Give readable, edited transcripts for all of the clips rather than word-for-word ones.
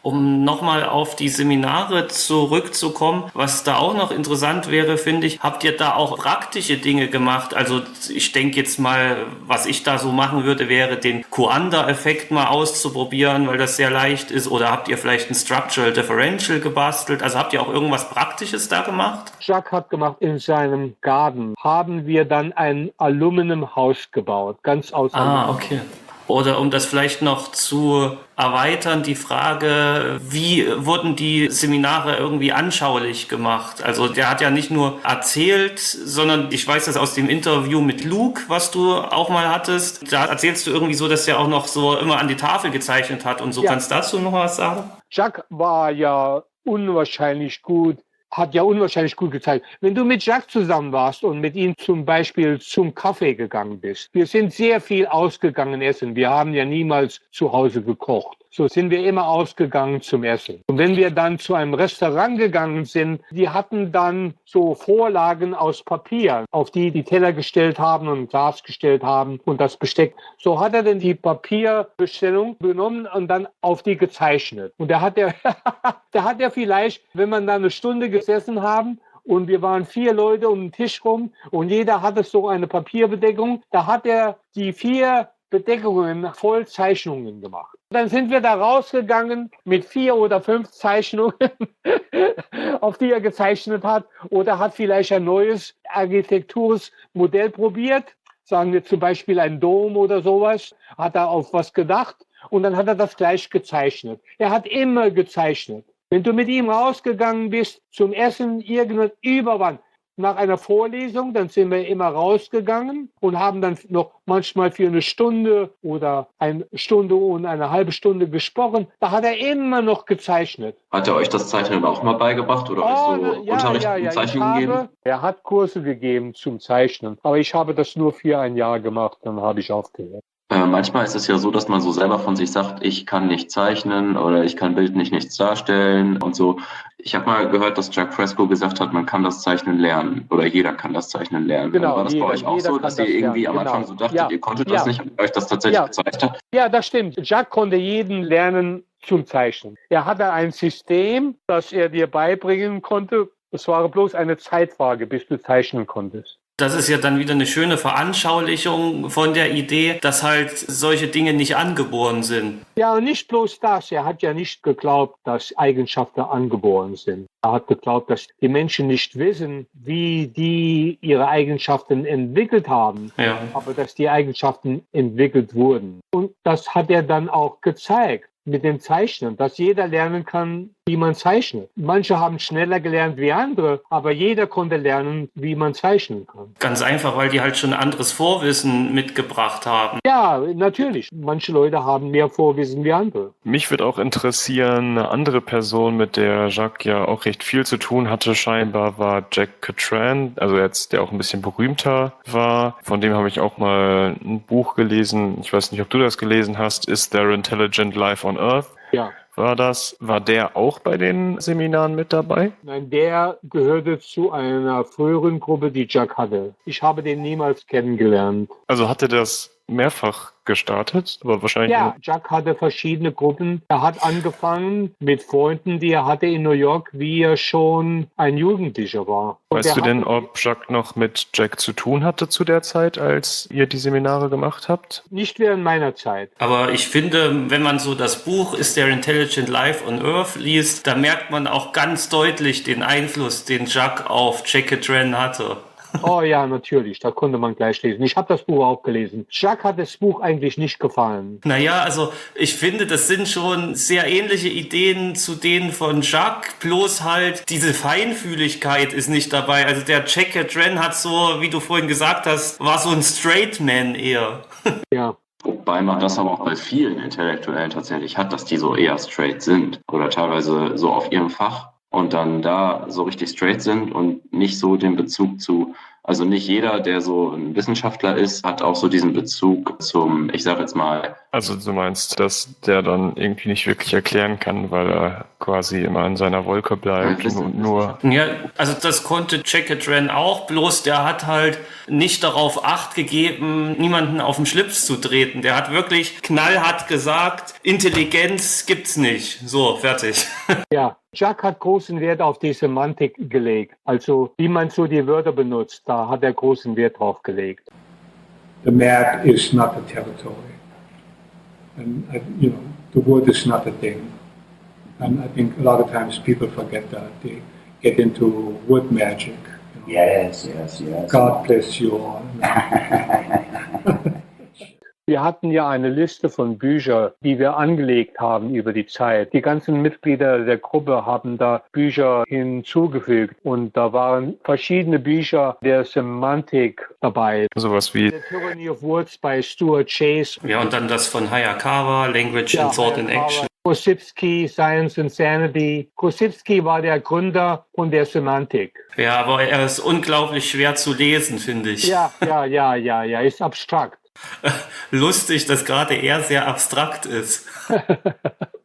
Um nochmal auf die Seminare zurückzukommen, was da auch noch interessant wäre, finde ich, habt ihr da auch praktische Dinge gemacht? Also ich denke jetzt mal, was ich da so machen würde, wäre den Coanda-Effekt mal auszuprobieren, weil das sehr leicht ist. Oder habt ihr vielleicht ein Structural Differential gebastelt? Also habt ihr auch irgendwas Praktisches da gemacht? Jacques hat gemacht, in seinem Garten haben wir dann ein Aluminiumhaus gebaut, ganz aus Aluminium. Okay. Oder um das vielleicht noch zu erweitern, die Frage, wie wurden die Seminare irgendwie anschaulich gemacht? Also der hat ja nicht nur erzählt, sondern ich weiß das aus dem Interview mit Luke, was du auch mal hattest. Da erzählst du irgendwie so, dass er auch noch so immer an die Tafel gezeichnet hat und so. Ja. Kannst du dazu noch was sagen? Jacques war ja unwahrscheinlich gut. Hat ja unwahrscheinlich gut gezeigt. Wenn du mit Jacques zusammen warst und mit ihm zum Beispiel zum Kaffee gegangen bist, wir sind sehr viel ausgegangen essen. Wir haben ja niemals zu Hause gekocht. So sind wir immer ausgegangen zum Essen. Und wenn wir dann zu einem Restaurant gegangen sind, die hatten dann so Vorlagen aus Papier, auf die die Teller gestellt haben und Glas gestellt haben und das Besteck. So hat er dann die Papierbestellung genommen und dann auf die gezeichnet. Und da hat er vielleicht, wenn man da eine Stunde gesessen haben, und wir waren 4 Leute um den Tisch rum und jeder hatte so eine Papierbedeckung, da hat er die 4 Bedeckungen voll Zeichnungen gemacht. Dann sind wir da rausgegangen mit 4 oder 5 Zeichnungen, auf die er gezeichnet hat, oder hat vielleicht ein neues Architekturmodell probiert, sagen wir zum Beispiel ein Dom oder sowas, hat er auf was gedacht und dann hat er das gleich gezeichnet. Er hat immer gezeichnet. Wenn du mit ihm rausgegangen bist zum Essen, irgendwas überwann, nach einer Vorlesung, dann sind wir immer rausgegangen und haben dann noch manchmal für eine Stunde oder eine Stunde und eine halbe Stunde gesprochen. Da hat er immer noch gezeichnet. Hat er euch das Zeichnen auch mal beigebracht oder euch so Unterricht in Zeichnung gegeben? Er hat Kurse gegeben zum Zeichnen, aber ich habe das nur für ein Jahr gemacht, dann habe ich aufgehört. Manchmal ist es ja so, dass man so selber von sich sagt, ich kann nicht zeichnen oder ich kann bildlich nichts darstellen und so. Ich habe mal gehört, dass Jack Fresco gesagt hat, man kann das Zeichnen lernen oder jeder kann das Zeichnen lernen. Genau, war das bei euch auch so, dass ihr irgendwie am Anfang so dachtet, ihr konntet das nicht und euch das tatsächlich gezeigt hat? Ja, das stimmt. Jack konnte jeden lernen zum Zeichnen. Er hatte ein System, das er dir beibringen konnte. Es war bloß eine Zeitfrage, bis du zeichnen konntest. Das ist ja dann wieder eine schöne Veranschaulichung von der Idee, dass halt solche Dinge nicht angeboren sind. Ja, und nicht bloß das. Er hat ja nicht geglaubt, dass Eigenschaften angeboren sind. Er hat geglaubt, dass die Menschen nicht wissen, wie die ihre Eigenschaften entwickelt haben, aber dass die Eigenschaften entwickelt wurden. Und das hat er dann auch gezeigt mit dem Zeichnen, dass jeder lernen kann, wie man zeichnet. Manche haben schneller gelernt wie andere, aber jeder konnte lernen, wie man zeichnen kann. Ganz einfach, weil die halt schon anderes Vorwissen mitgebracht haben. Ja, natürlich. Manche Leute haben mehr Vorwissen wie andere. Mich würde auch interessieren, eine andere Person, mit der Jacques ja auch recht viel zu tun hatte, scheinbar war Jack Catran, also jetzt der auch ein bisschen berühmter war. Von dem habe ich auch mal ein Buch gelesen. Ich weiß nicht, ob du das gelesen hast. Is There Intelligent Life on Earth? Ja. War der auch bei den Seminaren mit dabei? Nein, der gehörte zu einer früheren Gruppe, die Jacques hatte. Ich habe den niemals kennengelernt. Also hatte das mehrfach gestartet, aber wahrscheinlich... Ja, Jacques hatte verschiedene Gruppen. Er hat angefangen mit Freunden, die er hatte in New York, wie er schon ein Jugendlicher war. Weißt du denn, ob Jacques noch mit Jack zu tun hatte zu der Zeit, als ihr die Seminare gemacht habt? Nicht während meiner Zeit. Aber ich finde, wenn man so das Buch Is There Intelligent Life on Earth liest, da merkt man auch ganz deutlich den Einfluss, den Jacques auf Jack Catran hatte. Oh ja, natürlich, da konnte man gleich lesen. Ich habe das Buch auch gelesen. Jacques hat das Buch eigentlich nicht gefallen. Naja, also ich finde, das sind schon sehr ähnliche Ideen zu denen von Jacques, bloß halt diese Feinfühligkeit ist nicht dabei. Also der Jack Catran hat so, wie du vorhin gesagt hast, war so ein Straight Man eher. Ja. Wobei man das aber auch bei vielen Intellektuellen tatsächlich hat, dass die so eher straight sind oder teilweise so auf ihrem Fach und dann da so richtig straight sind und nicht so den Bezug zu Also nicht jeder, der so ein Wissenschaftler ist, hat auch so diesen Bezug zum, ich sage jetzt mal. Also du meinst, dass der dann irgendwie nicht wirklich erklären kann, weil er quasi immer in seiner Wolke bleibt und nur... Ja, also das konnte Catran auch, bloß der hat halt nicht darauf Acht gegeben, niemanden auf den Schlips zu treten. Der hat wirklich knallhart gesagt, Intelligenz gibt's nicht. So, fertig. Ja, Jacques hat großen Wert auf die Semantik gelegt. Also wie man so die Wörter benutzt, da hat er großen Wert drauf gelegt. The map is not the territory. And, the word is not a thing. And I think a lot of times people forget that. They get into word magic. Yes. God bless you all. Wir hatten ja eine Liste von Büchern, die wir angelegt haben über die Zeit. Die ganzen Mitglieder der Gruppe haben da Bücher hinzugefügt. Und da waren verschiedene Bücher der Semantik dabei. Sowas wie The Tyranny of Words bei Stuart Chase. Ja, und dann das von Hayakawa, Language and Thought in Action. Kossipski, Science and Sanity. Kossipski war der Gründer von der Semantik. Ja, aber er ist unglaublich schwer zu lesen, finde ich. Ja, ist abstrakt. Lustig, dass gerade er sehr abstrakt ist.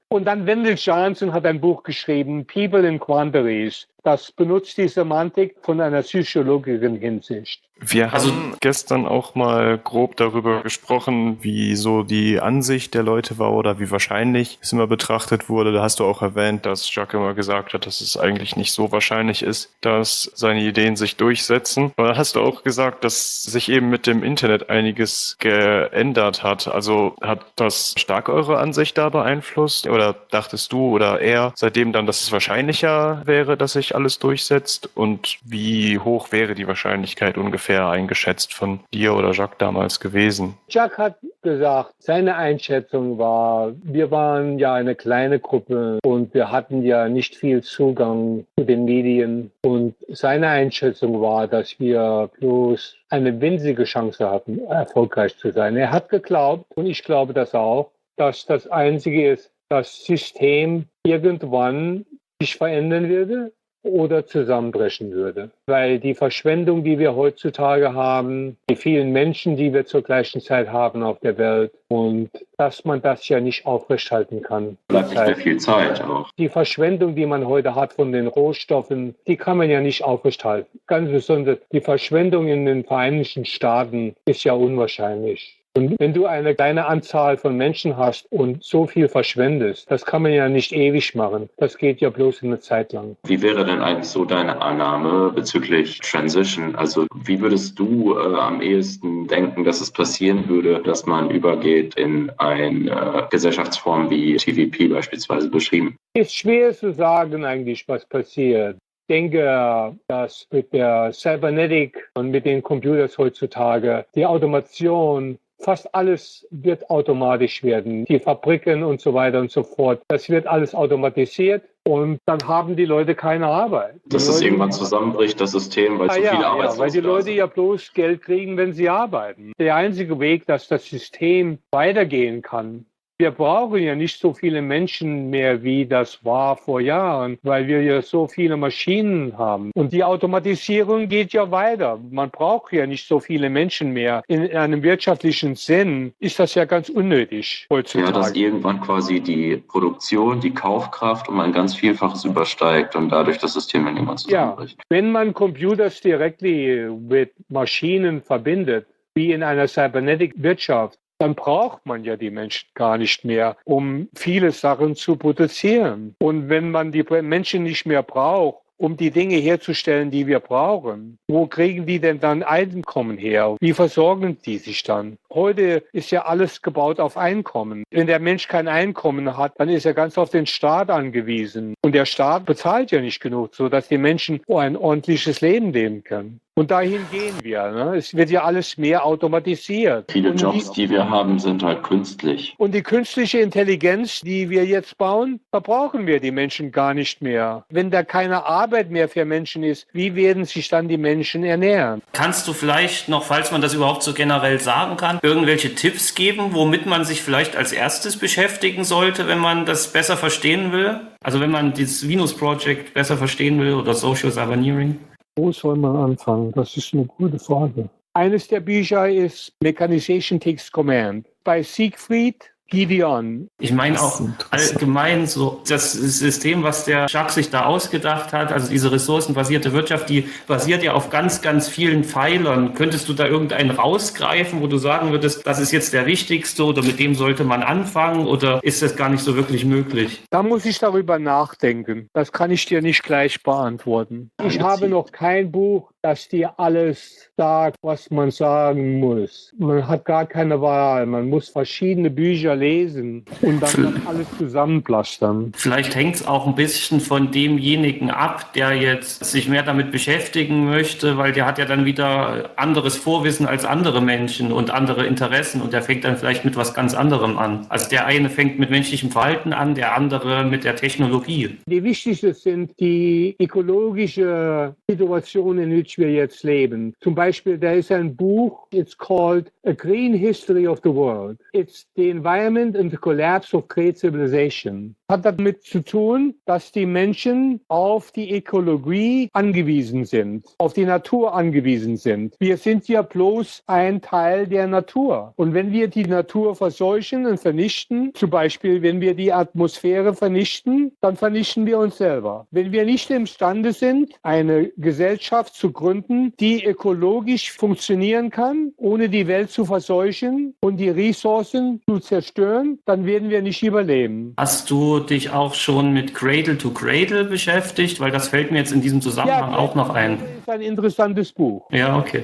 Und dann Wendell Johnson hat ein Buch geschrieben, People in Quandaries. Das benutzt die Semantik von einer psychologischen Hinsicht. Wir haben gestern auch mal grob darüber gesprochen, wie so die Ansicht der Leute war oder wie wahrscheinlich es immer betrachtet wurde. Da hast du auch erwähnt, dass Jacques immer gesagt hat, dass es eigentlich nicht so wahrscheinlich ist, dass seine Ideen sich durchsetzen. Aber dann hast du auch gesagt, dass sich eben mit dem Internet einiges geändert hat. Also hat das stark eure Ansicht da beeinflusst? Oder dachtest du oder er seitdem dann, dass es wahrscheinlicher wäre, dass sich alles durchsetzt? Und wie hoch wäre die Wahrscheinlichkeit ungefähr eingeschätzt von dir oder Jacques damals gewesen? Jacques hat gesagt, seine Einschätzung war, wir waren ja eine kleine Gruppe und wir hatten ja nicht viel Zugang zu den Medien. Und seine Einschätzung war, dass wir bloß eine winzige Chance hatten, erfolgreich zu sein. Er hat geglaubt, und ich glaube das auch, dass das Einzige ist, das System irgendwann sich verändern würde oder zusammenbrechen würde. Weil die Verschwendung, die wir heutzutage haben, die vielen Menschen, die wir zur gleichen Zeit haben auf der Welt, und dass man das ja nicht aufrechthalten kann. Bleibt nicht mehr viel Zeit auch. Die Verschwendung, die man heute hat von den Rohstoffen, die kann man ja nicht aufrechthalten. Ganz besonders die Verschwendung in den Vereinigten Staaten ist ja unwahrscheinlich. Und wenn du eine kleine Anzahl von Menschen hast und so viel verschwendest, das kann man ja nicht ewig machen. Das geht ja bloß eine Zeit lang. Wie wäre denn eigentlich so deine Annahme bezüglich Transition? Also wie würdest du am ehesten denken, dass es passieren würde, dass man übergeht in eine Gesellschaftsform wie TVP beispielsweise beschrieben? Ist schwer zu sagen eigentlich, was passiert. Ich denke, dass mit der Cybernetik und mit den Computers heutzutage die Automation, fast alles wird automatisch werden. Die Fabriken und so weiter und so fort. Das wird alles automatisiert und dann haben die Leute keine Arbeit. Dass es irgendwann zusammenbricht, das System, weil zu viele Arbeitslose sind. Weil die Leute ja bloß Geld kriegen, wenn sie arbeiten. Der einzige Weg, dass das System weitergehen kann. Wir brauchen ja nicht so viele Menschen mehr, wie das war vor Jahren, weil wir ja so viele Maschinen haben. Und die Automatisierung geht ja weiter. Man braucht ja nicht so viele Menschen mehr. In einem wirtschaftlichen Sinn ist das ja ganz unnötig heutzutage. Ja, dass irgendwann quasi die Produktion, die Kaufkraft um ein ganz Vielfaches übersteigt und dadurch das System dann irgendwann zusammenbricht. Ja, wenn man Computers directly mit Maschinen verbindet, wie in einer Cybernetic-Wirtschaft, dann braucht man ja die Menschen gar nicht mehr, um viele Sachen zu produzieren. Und wenn man die Menschen nicht mehr braucht, um die Dinge herzustellen, die wir brauchen, wo kriegen die denn dann Einkommen her? Wie versorgen die sich dann? Heute ist ja alles gebaut auf Einkommen. Wenn der Mensch kein Einkommen hat, dann ist er ganz auf den Staat angewiesen. Und der Staat bezahlt ja nicht genug, sodass die Menschen ein ordentliches Leben leben können. Und dahin gehen wir. Ne? Es wird ja alles mehr automatisiert. Viele Jobs, die wir haben, sind halt künstlich. Und die künstliche Intelligenz, die wir jetzt bauen, da brauchen wir die Menschen gar nicht mehr. Wenn da keine Arbeit mehr für Menschen ist, wie werden sich dann die Menschen ernähren? Kannst du vielleicht noch, falls man das überhaupt so generell sagen kann, irgendwelche Tipps geben, womit man sich vielleicht als erstes beschäftigen sollte, wenn man das besser verstehen will? Also wenn man dieses Venus Project besser verstehen will oder Sociocyberneering? Wo soll man anfangen? Das ist eine gute Frage. Eines der Bücher ist Mechanization Takes Command bei Siegfried Gideon. Ich meine auch allgemein so das System, was der Jacques sich da ausgedacht hat, also diese ressourcenbasierte Wirtschaft, die basiert ja auf ganz, ganz vielen Pfeilern. Könntest du da irgendeinen rausgreifen, wo du sagen würdest, das ist jetzt der wichtigste oder mit dem sollte man anfangen oder ist das gar nicht so wirklich möglich? Da muss ich darüber nachdenken. Das kann ich dir nicht gleich beantworten. Ich habe noch kein Buch, das dir alles sagt, was man sagen muss. Man hat gar keine Wahl. Man muss verschiedene Bücher lesen und dann alles zusammenplastern. Vielleicht hängt es auch ein bisschen von demjenigen ab, der jetzt sich mehr damit beschäftigen möchte, weil der hat ja dann wieder anderes Vorwissen als andere Menschen und andere Interessen und der fängt dann vielleicht mit was ganz anderem an. Also der eine fängt mit menschlichem Verhalten an, der andere mit der Technologie. Die wichtigsten sind die ökologische Situation, in der wir jetzt leben. Zum Beispiel, da ist ein Buch, it's called A Green History of the World. It's the Environment and the Collapse of Great Civilization. Hat damit zu tun, dass die Menschen auf die Ökologie angewiesen sind, auf die Natur angewiesen sind. Wir sind ja bloß ein Teil der Natur. Und wenn wir die Natur verseuchen und vernichten, zum Beispiel, wenn wir die Atmosphäre vernichten, dann vernichten wir uns selber. Wenn wir nicht imstande sind, eine Gesellschaft zu gründen, die ökologisch funktionieren kann, ohne die Welt zu verseuchen und die Ressourcen zu zerstören, dann werden wir nicht überleben. Hast du dich auch schon mit Cradle to Cradle beschäftigt? Weil das fällt mir jetzt in diesem Zusammenhang auch noch ein. Das ist ein interessantes Buch. Ja, okay.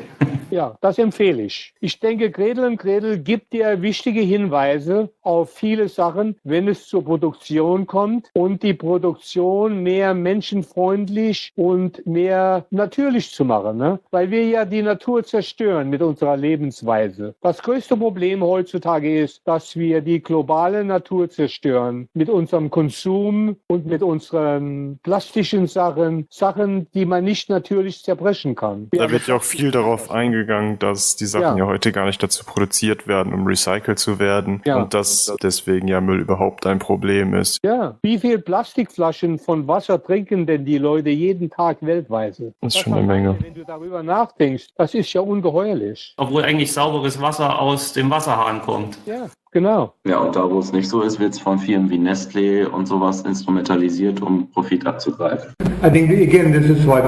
Ja, das empfehle ich. Ich denke, Cradle und Cradle gibt dir wichtige Hinweise auf viele Sachen, wenn es zur Produktion kommt und die Produktion mehr menschenfreundlich und mehr natürlich zu machen, ne? Weil wir ja die Natur zerstören mit unserer Lebensweise. Das größte Problem heutzutage ist, dass wir die globale Natur zerstören mit unserem Konsum und mit unseren plastischen Sachen, die man nicht natürlich zerbrechen kann. Da wird ja auch viel darauf eingegangen, dass die Sachen ja heute gar nicht dazu produziert werden, um recycelt zu werden und dass deswegen ja Müll überhaupt ein Problem ist. Ja, wie viel Plastikflaschen von Wasser trinken denn die Leute jeden Tag weltweit? Das ist schon eine Menge. Wenn du darüber nachdenkst, das ist ja ungeheuerlich. Obwohl eigentlich sauberes Wasser aus dem Wasserhahn kommt. Ja, genau. Ja, und da, wo es nicht so ist, wird es von Firmen wie Nestlé und sowas instrumentalisiert, um Profit abzugreifen. I think, again, this is what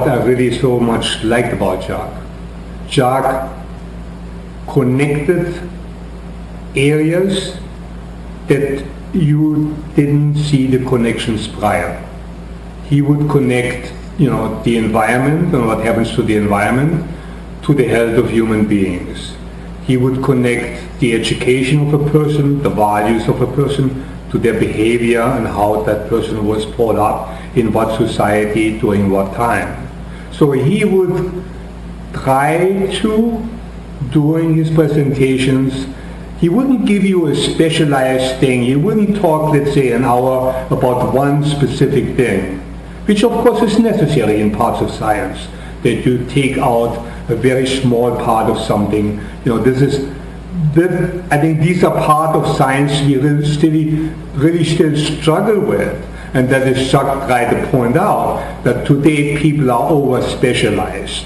I really so much liked about Jacques. Jacques connected areas that you didn't see the connections prior. He would connect, the environment and what happens to the environment to the health of human beings. He would connect the education of a person, the values of a person, to their behavior and how that person was brought up in what society during what time. So he would try to, during his presentations, he wouldn't give you a specialized thing. He wouldn't talk, let's say, an hour about one specific thing, which of course is necessary in parts of science, that you take out a very small part of something. I think these are part of science we really still struggle with. And that is Jacques tried to point out, that today people are over-specialized.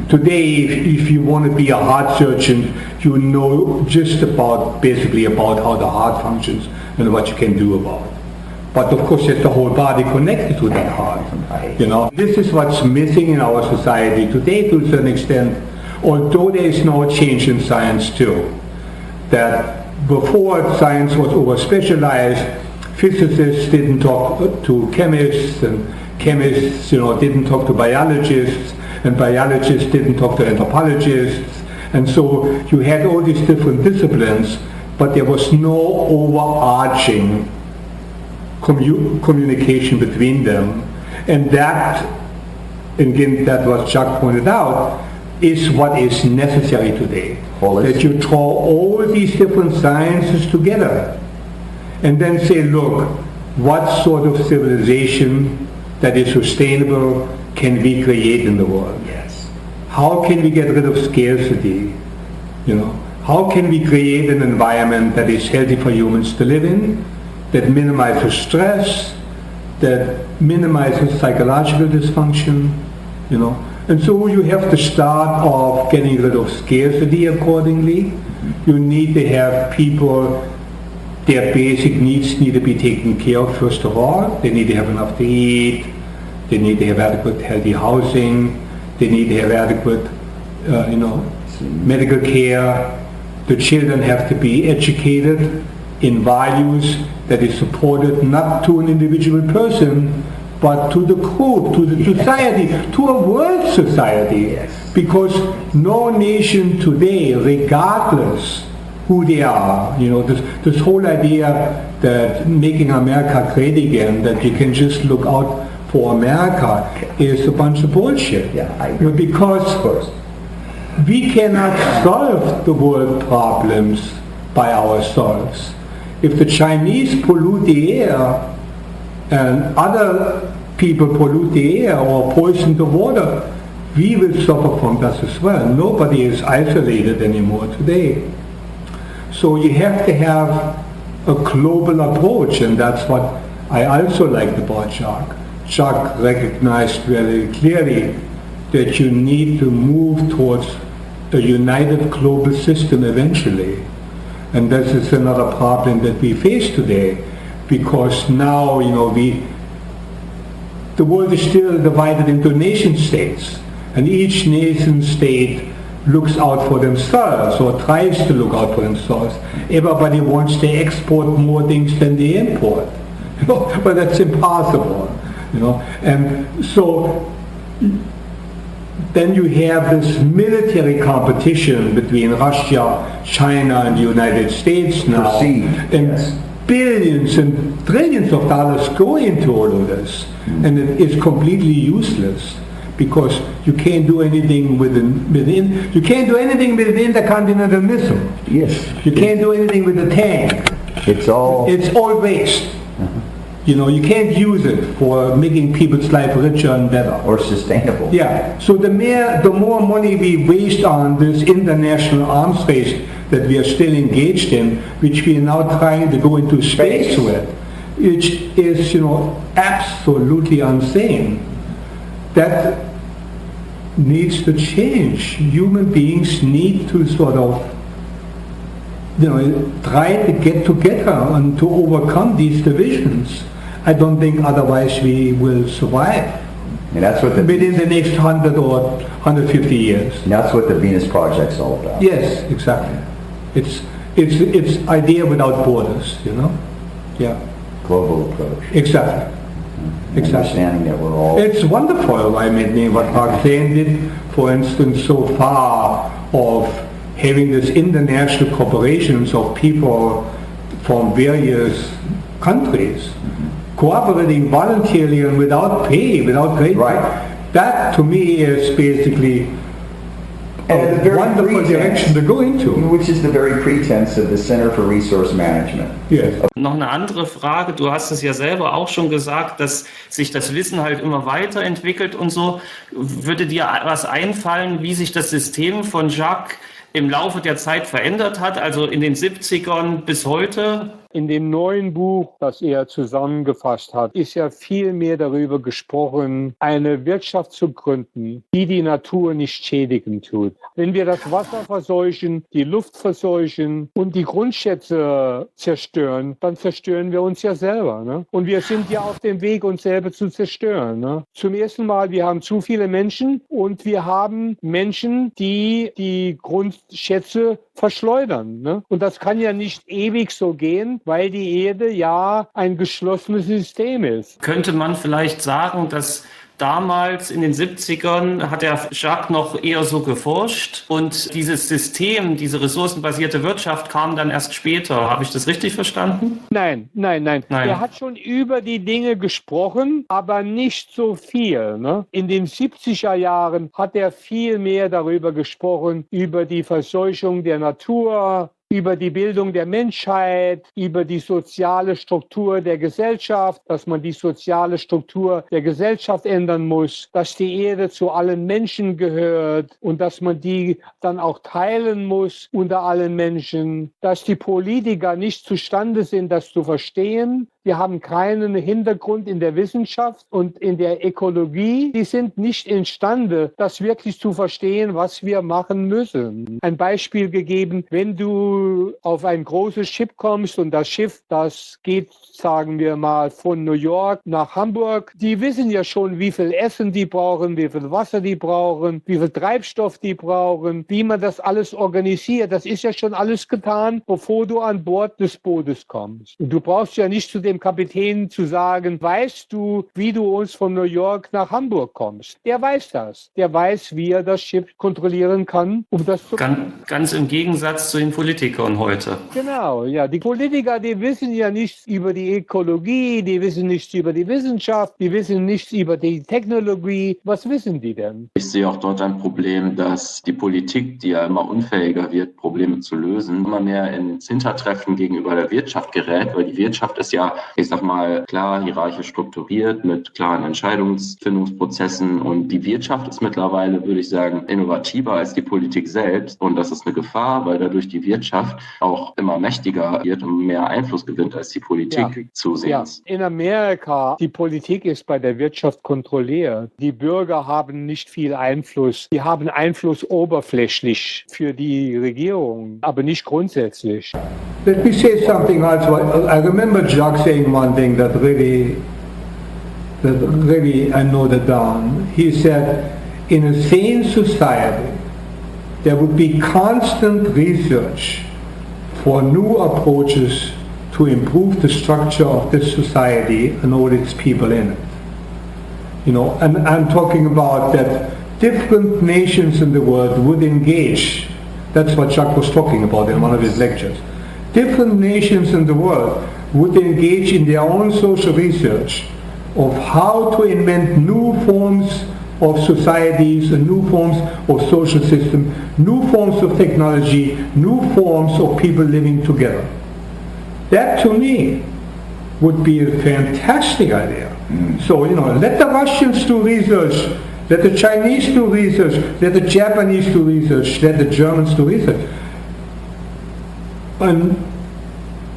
Today, if you want to be a heart surgeon, you know just basically about how the heart functions and what you can do about it. But of course, there's the whole body connected to that heart. This is what's missing in our society today to a certain extent, although there is no change in science too. That before science was over-specialized, physicists didn't talk to chemists, and chemists, didn't talk to biologists, and biologists didn't talk to anthropologists, and so you had all these different disciplines, but there was no overarching communication between them, and that, again, that what Jacques pointed out, is what is necessary today. That you draw all these different sciences together and then say, look, what sort of civilization that is sustainable can we create in the world? Yes. How can we get rid of scarcity? How can we create an environment that is healthy for humans to live in, that minimizes stress, that minimizes psychological dysfunction, you know. And so you have to start off getting rid of scarcity accordingly. You need to have people, their basic needs need to be taken care of first of all. They need to have enough to eat. They need to have adequate healthy housing. They need to have adequate, medical care. The children have to be educated in values that is supported not to an individual person, but to the group, to the society, to a world society. Yes. Because no nation today, regardless who they are, this whole idea that making America great again, that you can just look out for America, is a bunch of bullshit. Yeah, I agree. Because we cannot solve the world problems by ourselves. If the Chinese pollute the air and other people pollute the air or poison the water, we will suffer from that as well. Nobody is isolated anymore today. So you have to have a global approach, and that's what I also liked about Jacques. Jacques recognized very clearly that you need to move towards a united global system eventually. And this is another problem that we face today, because now, the world is still divided into nation states, and each nation state looks out for themselves or tries to look out for themselves. Everybody wants to export more things than they import, but that's impossible, And so then you have this military competition between Russia, China, and the United States now. Perceived, and yes. Billions and trillions of dollars go into all of this, and it is completely useless because you can't do anything with an intercontinental missile. Yes. You can't do anything with a tank. It's all waste. You can't use it for making people's life richer and better. or sustainable. Yeah, so the more money we waste on this international arms race that we are still engaged in, which we are now trying to go into space with, which is, absolutely insane. That needs to change. Human beings need to sort of, try to get together and to overcome these divisions. I don't think otherwise we will survive And that's what within the next 100 or 150 years. and that's what the Venus Project's all about. Yes, exactly. It's idea without borders, Yeah, Global approach. exactly. Exactly. Understanding that we're all It's wonderful, what Roxanne did, for instance, so far of having this international corporations of people from various countries cooperating voluntarily and without pay, without grade. Right. That to me is basically And the a very wonderful pretense- direction to go into. which is the very pretense of the Center for Resource Management. Yes. Noch eine andere Frage, du hast es ja selber auch schon gesagt, dass sich das Wissen halt immer weiterentwickelt und so. Würde dir was einfallen, wie sich das System von Jacques im Laufe der Zeit verändert hat, also in den 70ern bis heute? In dem neuen Buch, das er zusammengefasst hat, ist ja viel mehr darüber gesprochen, eine Wirtschaft zu gründen, die die Natur nicht schädigen tut. Wenn wir das Wasser verseuchen, die Luft verseuchen und die Grundschätze zerstören, dann zerstören wir uns ja selber. Ne? Und wir sind ja auf dem Weg, uns selber zu zerstören. Ne? Zum ersten Mal, wir haben zu viele Menschen und wir haben Menschen, die die Grundschätze verschleudern. Ne? Und das kann ja nicht ewig so gehen, weil die Erde ja ein geschlossenes System ist. Könnte man vielleicht sagen, dass damals in den 70ern hat der Jacques noch eher so geforscht und dieses System, diese ressourcenbasierte Wirtschaft kam dann erst später. Habe ich das richtig verstanden? Nein. Er hat schon über die Dinge gesprochen, aber nicht so viel. Ne? In den 70er Jahren hat er viel mehr darüber gesprochen, über die Verseuchung der Natur, über die Bildung der Menschheit, über die soziale Struktur der Gesellschaft, dass man die soziale Struktur der Gesellschaft ändern muss, dass die Erde zu allen Menschen gehört und dass man die dann auch teilen muss unter allen Menschen, dass die Politiker nicht zustande sind, das zu verstehen, die haben keinen Hintergrund in der Wissenschaft und in der Ökologie. Die sind nicht imstande, das wirklich zu verstehen, was wir machen müssen. Ein Beispiel gegeben, wenn du auf ein großes Schiff kommst und das Schiff, das geht, sagen wir mal, von New York nach Hamburg, die wissen ja schon, wie viel Essen die brauchen, wie viel Wasser die brauchen, wie viel Treibstoff die brauchen, wie man das alles organisiert. Das ist ja schon alles getan, bevor du an Bord des Bootes kommst. Und du brauchst ja nicht zu dem Kapitän zu sagen, weißt du, wie du uns von New York nach Hamburg kommst? Der weiß das. Der weiß, wie er das Schiff kontrollieren kann, um das zu machen. Ganz im Gegensatz zu den Politikern heute. Genau, ja. Die Politiker, die wissen ja nichts über die Ökologie, die wissen nichts über die Wissenschaft, die wissen nichts über die Technologie. Was wissen die denn? Ich sehe auch dort ein Problem, dass die Politik, die ja immer unfähiger wird, Probleme zu lösen, immer mehr ins Hintertreffen gegenüber der Wirtschaft gerät, weil die Wirtschaft ist ja, ich sag mal, klar hierarchisch strukturiert mit klaren Entscheidungsfindungsprozessen und die Wirtschaft ist mittlerweile, würde ich sagen, innovativer als die Politik selbst und das ist eine Gefahr, weil dadurch die Wirtschaft auch immer mächtiger wird und mehr Einfluss gewinnt als die Politik zusehends. Ja. In Amerika, die Politik ist bei der Wirtschaft kontrolliert. Die Bürger haben nicht viel Einfluss. Die haben Einfluss oberflächlich für die Regierung, aber nicht grundsätzlich. Let me say something also. I remember Jacques saying one thing that really I noted down. He said, in a sane society, there would be constant research for new approaches to improve the structure of this society and all its people in it. You know, and I'm talking about that different nations in the world would engage. That's what Jacques was talking about in one of his lectures. Different nations in the world would engage in their own social research of how to invent new forms of societies and new forms of social system, new forms of technology, new forms of people living together. That to me would be a fantastic idea. So, you know, let the Russians do research, let the Chinese do research, let the Japanese do research, let the Germans do research. And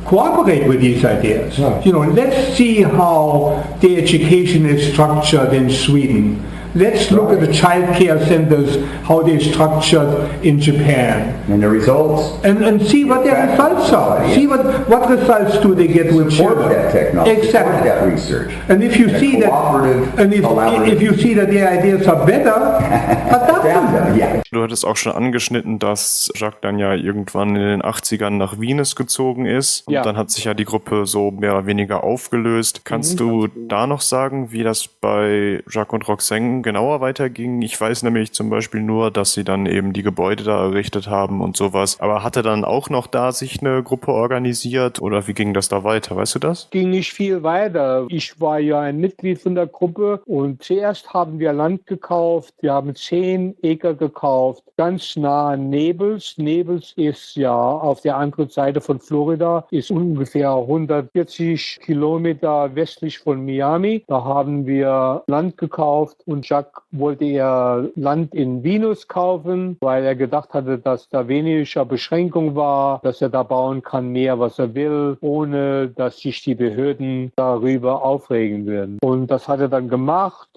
cooperate with these ideas. Right. You know, let's see how the education is structured in Sweden. Let's look at the child care centers, how they're structured in Japan. And the results. And see what their results are. See what results do they get with children. That technology. Exactly. Support that research. And if you see that, and if you see that their ideas are better, adopt them. Yeah. Du hattest auch schon angeschnitten, dass Jacques dann ja irgendwann in den 80ern nach Wien gezogen ist. Und dann hat sich ja die Gruppe so mehr oder weniger aufgelöst. Kannst du da noch sagen, wie das bei Jacques und Roxane genauer weiterging? Ich weiß nämlich zum Beispiel nur, dass sie dann eben die Gebäude da errichtet haben und sowas. Aber hatte dann auch noch da sich eine Gruppe organisiert oder wie ging das da weiter? Weißt du das? Ging nicht viel weiter. Ich war ja ein Mitglied von der Gruppe und zuerst haben wir Land gekauft. Wir haben 10 Äcker gekauft, ganz nah an Naples. Naples ist ja auf der anderen Seite von Florida, ist ungefähr 140 Kilometer westlich von Miami. Da haben wir Land gekauft und Jacques wollte er Land in Venus kaufen, weil er gedacht hatte, dass da weniger Beschränkung war, dass er da bauen kann, mehr was er will, ohne dass sich die Behörden darüber aufregen würden. Und das hat er dann gemacht.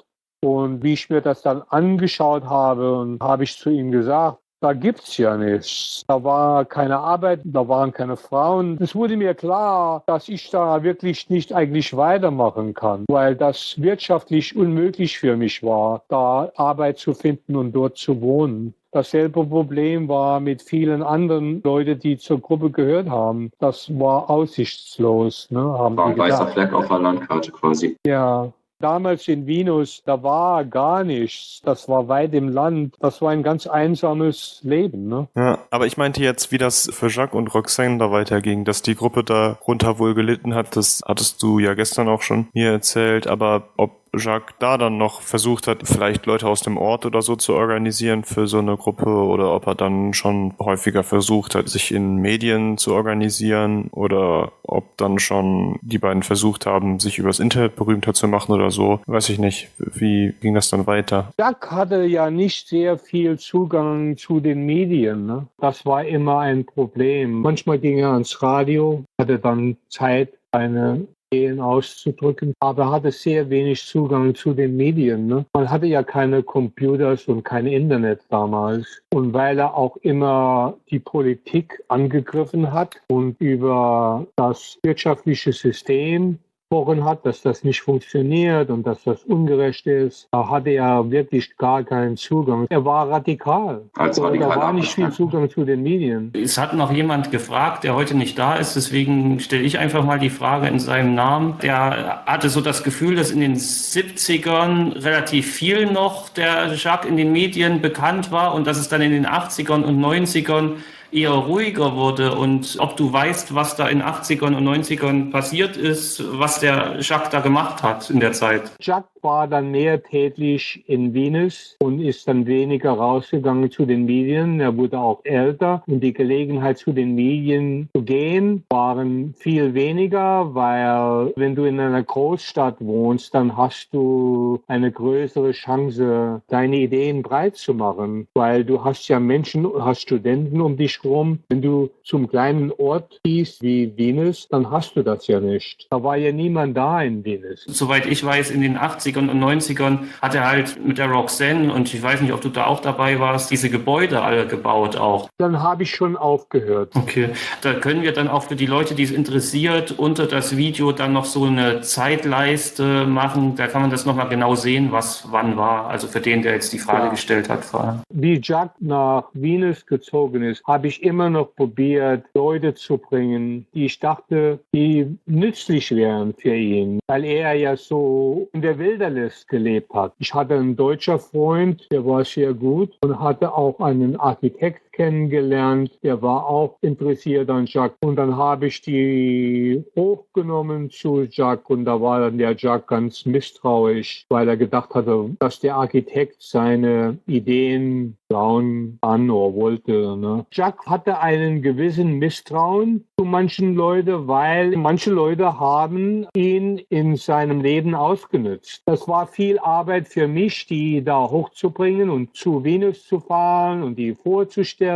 Und wie ich mir das dann angeschaut habe, und habe ich zu ihm gesagt, da gibt's ja nichts. Da war keine Arbeit, da waren keine Frauen. Es wurde mir klar, dass ich da wirklich nicht eigentlich weitermachen kann, weil das wirtschaftlich unmöglich für mich war, da Arbeit zu finden und dort zu wohnen. Dasselbe Problem war mit vielen anderen Leuten, die zur Gruppe gehört haben. Das war aussichtslos. Ne, haben war ein weißer Fleck auf der Landkarte quasi. Ja. Damals in Venus, da war gar nichts. Das war weit im Land. Das war ein ganz einsames Leben, ne? Ja, aber ich meinte jetzt, wie das für Jacques und Roxane da weiterging, dass die Gruppe darunter wohl gelitten hat. Das hattest du ja gestern auch schon mir erzählt. Aber ob Jacques da dann noch versucht hat, vielleicht Leute aus dem Ort oder so zu organisieren für so eine Gruppe oder ob er dann schon häufiger versucht hat, sich in Medien zu organisieren oder ob dann schon die beiden versucht haben, sich übers Internet berühmter zu machen oder so. Weiß ich nicht. Wie ging das dann weiter? Jacques hatte ja nicht sehr viel Zugang zu den Medien, ne? Das war immer ein Problem. Manchmal ging er ans Radio, hatte dann Zeit, eine Ideen auszudrücken, aber er hatte sehr wenig Zugang zu den Medien. Ne? Man hatte ja keine Computers und kein Internet damals. Und weil er auch immer die Politik angegriffen hat und über das wirtschaftliche System gesprochen hat, dass das nicht funktioniert und dass das ungerecht ist, da hatte er wirklich gar keinen Zugang. Er war radikal. Als Da radikal war nicht viel abgestanden. Zugang zu den Medien. Es hat noch jemand gefragt, der heute nicht da ist, deswegen stelle ich einfach mal die Frage in seinem Namen. Der hatte so das Gefühl, dass in den 70ern relativ viel noch der Jacques in den Medien bekannt war und dass es dann in den 80ern und 90ern eher ruhiger wurde. Und ob du weißt, was da in 80ern und 90ern passiert ist, was der Jacques da gemacht hat in der Zeit. Jacques war dann mehr tätig in Venus und ist dann weniger rausgegangen zu den Medien. Er wurde auch älter und die Gelegenheit zu den Medien zu gehen waren viel weniger, weil wenn du in einer Großstadt wohnst, dann hast du eine größere Chance, deine Ideen breit zu machen, weil du hast ja Menschen, hast Studenten um dich rum. Wenn du zum kleinen Ort gehst wie Venus, dann hast du das ja nicht. Da war ja niemand da in Venus. Soweit ich weiß, in den 80ern und 90ern hat er halt mit der Roxanne, und ich weiß nicht, ob du da auch dabei warst, diese Gebäude alle gebaut auch. Dann habe ich schon aufgehört. Okay, da können wir dann auch für die Leute, die es interessiert, unter das Video dann noch so eine Zeitleiste machen. Da kann man das nochmal genau sehen, was wann war. Also für den, der jetzt die Frage gestellt hat vorher. Wie Jacques nach Venus gezogen ist, habe ich immer noch probiert, Leute zu bringen, die ich dachte, die nützlich wären für ihn, weil er ja so in der Wildnis gelebt hat. Ich hatte einen deutschen Freund, der war sehr gut und hatte auch einen Architekt kennengelernt, der war auch interessiert an Jacques. Und dann habe ich die hochgenommen zu Jacques und da war dann der Jacques ganz misstrauisch, weil er gedacht hatte, dass der Architekt seine Ideen klauen kann oder wollte. Ne? Jacques hatte einen gewissen Misstrauen zu manchen Leuten, weil manche Leute haben ihn in seinem Leben ausgenutzt. Das war viel Arbeit für mich, die da hochzubringen und zu Venus zu fahren und die vorzustellen.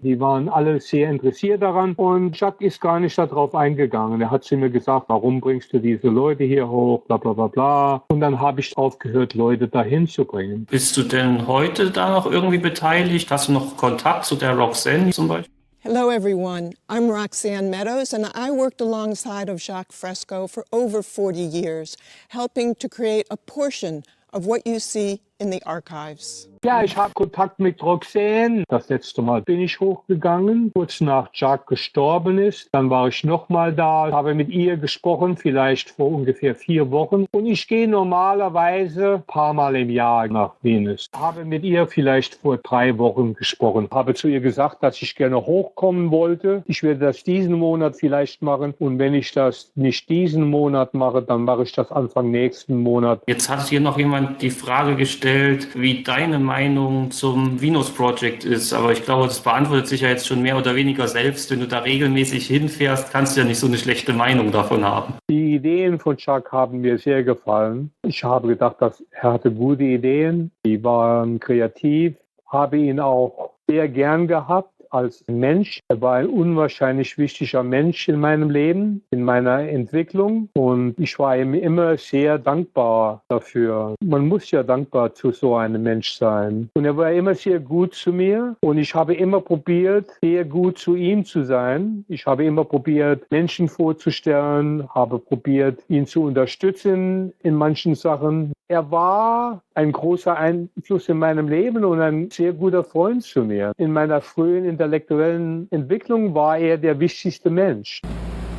Die waren alle sehr interessiert daran und Jacques ist gar nicht darauf eingegangen. Er hat zu mir gesagt, warum bringst du diese Leute hier hoch, bla bla bla bla. Und dann habe ich aufgehört, Leute dahin zu bringen. Bist du denn heute da noch irgendwie beteiligt? Hast du noch Kontakt zu der Roxanne zum Beispiel? Hello everyone, I'm Roxanne Meadows and I worked alongside of Jacques Fresco for over 40 years, helping to create a portion of what you see in the archives. Ja, ich habe Kontakt mit Roxanne. Das letzte Mal bin ich hochgegangen, kurz nach Jacques gestorben ist. Dann war ich nochmal da, habe mit ihr gesprochen, vielleicht vor ungefähr 4 Wochen. Und ich gehe normalerweise ein paar Mal im Jahr nach Venus. Habe mit ihr vielleicht vor 3 Wochen gesprochen. Habe zu ihr gesagt, dass ich gerne hochkommen wollte. Ich werde das diesen Monat vielleicht machen. Und wenn ich das nicht diesen Monat mache, dann mache ich das Anfang nächsten Monat. Jetzt hat hier noch jemand die Frage gestellt, wie deine Meinung zum Venus Project ist, aber ich glaube, das beantwortet sich ja jetzt schon mehr oder weniger selbst. Wenn du da regelmäßig hinfährst, kannst du ja nicht so eine schlechte Meinung davon haben. Die Ideen von Jacques haben mir sehr gefallen. Ich habe gedacht, dass er hatte gute Ideen, die waren kreativ, habe ihn auch sehr gern gehabt als Mensch. Er war ein unwahrscheinlich wichtiger Mensch in meinem Leben, in meiner Entwicklung und ich war ihm immer sehr dankbar dafür. Man muss ja dankbar zu so einem Mensch sein. Und er war immer sehr gut zu mir und ich habe immer probiert, sehr gut zu ihm zu sein. Ich habe immer probiert, Menschen vorzustellen, habe probiert, ihn zu unterstützen in manchen Sachen. Er war ein großer Einfluss in meinem Leben und ein sehr guter Freund zu mir. In meiner frühen intellektuellen Entwicklung war er der wichtigste Mensch.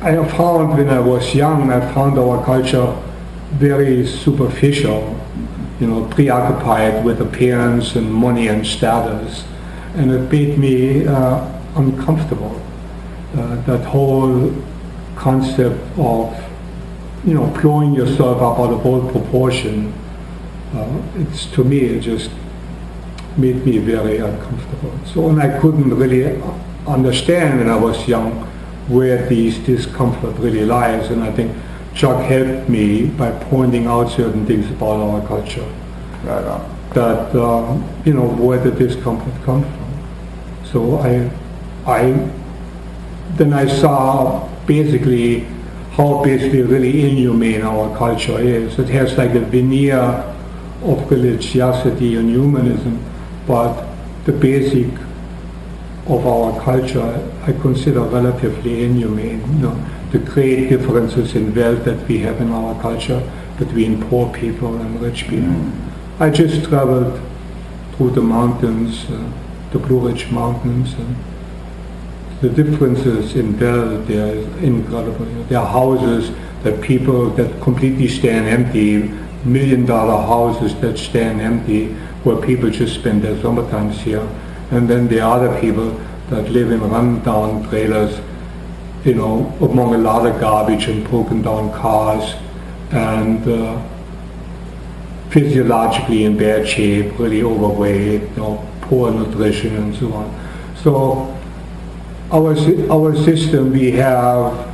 I found when I was young, I found our culture very superficial, preoccupied with appearance and money and status. And it made me uncomfortable. That whole concept of, blowing yourself up out of all proportion, to me, it just made me very uncomfortable. So, and I couldn't really understand when I was young where this discomfort really lies. And I think Jacques helped me by pointing out certain things about our culture. That, where the discomfort comes from. So then I saw basically how basically really inhumane our culture is. It has like a veneer of religiosity and humanism, but the basic of our culture I consider relatively inhumane. The great differences in wealth that we have in our culture between poor people and rich people. I just traveled through the mountains, the Blue Ridge Mountains, and the differences in wealth there is incredible. There are houses that people that completely stand empty, $1 million houses that stand empty, where people just spend their summer times here. And then there are other people that live in run-down trailers, among a lot of garbage and broken down cars, and physiologically in bad shape, really overweight, poor nutrition and so on. So our system, we have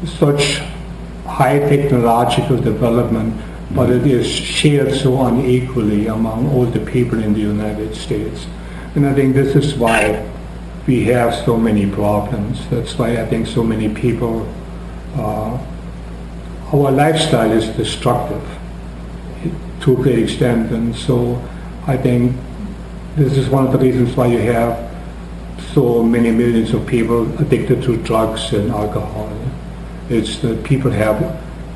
such high technological development, but it is shared so unequally among all the people in the United States. And I think this is why we have so many problems. That's why I think so many people, our lifestyle is destructive to a great extent. And so I think this is one of the reasons why you have so many millions of people addicted to drugs and alcohol. It's that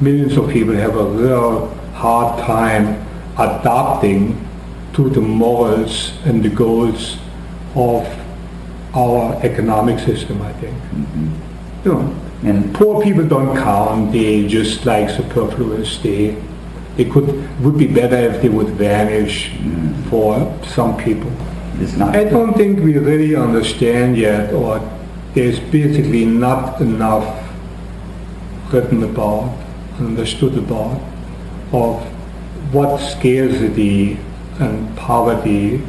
millions of people have a real hard time adapting to the morals and the goals of our economic system, I think. And poor people don't count. They just like superfluous. They would be better if they would vanish for some people. I don't think we really understand yet, or there's basically not enough written about, understood about, of what scarcity and poverty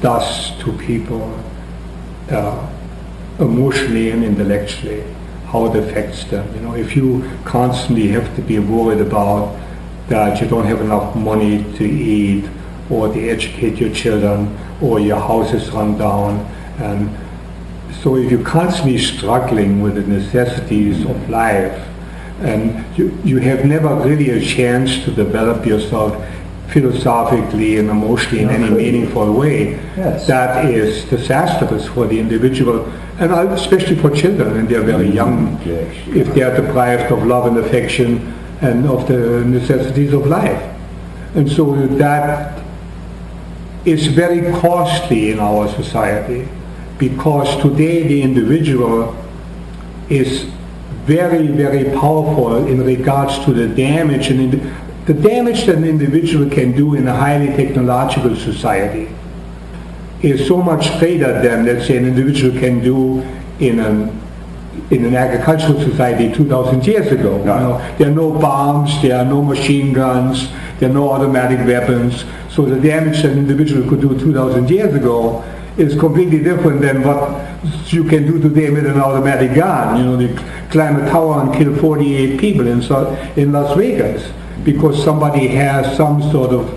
does to people emotionally and intellectually, how it affects them. If you constantly have to be worried about that you don't have enough money to eat, or to educate your children, or your house is run down, and so if you're constantly struggling with the necessities of life, and you have never really a chance to develop yourself philosophically and emotionally in any meaningful way, that is disastrous for the individual, and especially for children when they're very young, if they are deprived of love and affection and of the necessities of life. And so that is very costly in our society, because today the individual is very, very powerful in regards to the damage the damage that an individual can do in a highly technological society is so much greater than, let's say, an individual can do in an agricultural society 2,000 years ago. There are no bombs, there are no machine guns, there are no automatic weapons. So the damage that an individual could do 2,000 years ago is completely different than what you can do today with an automatic gun. They climb a tower and kill 48 people in Las Vegas because somebody has some sort of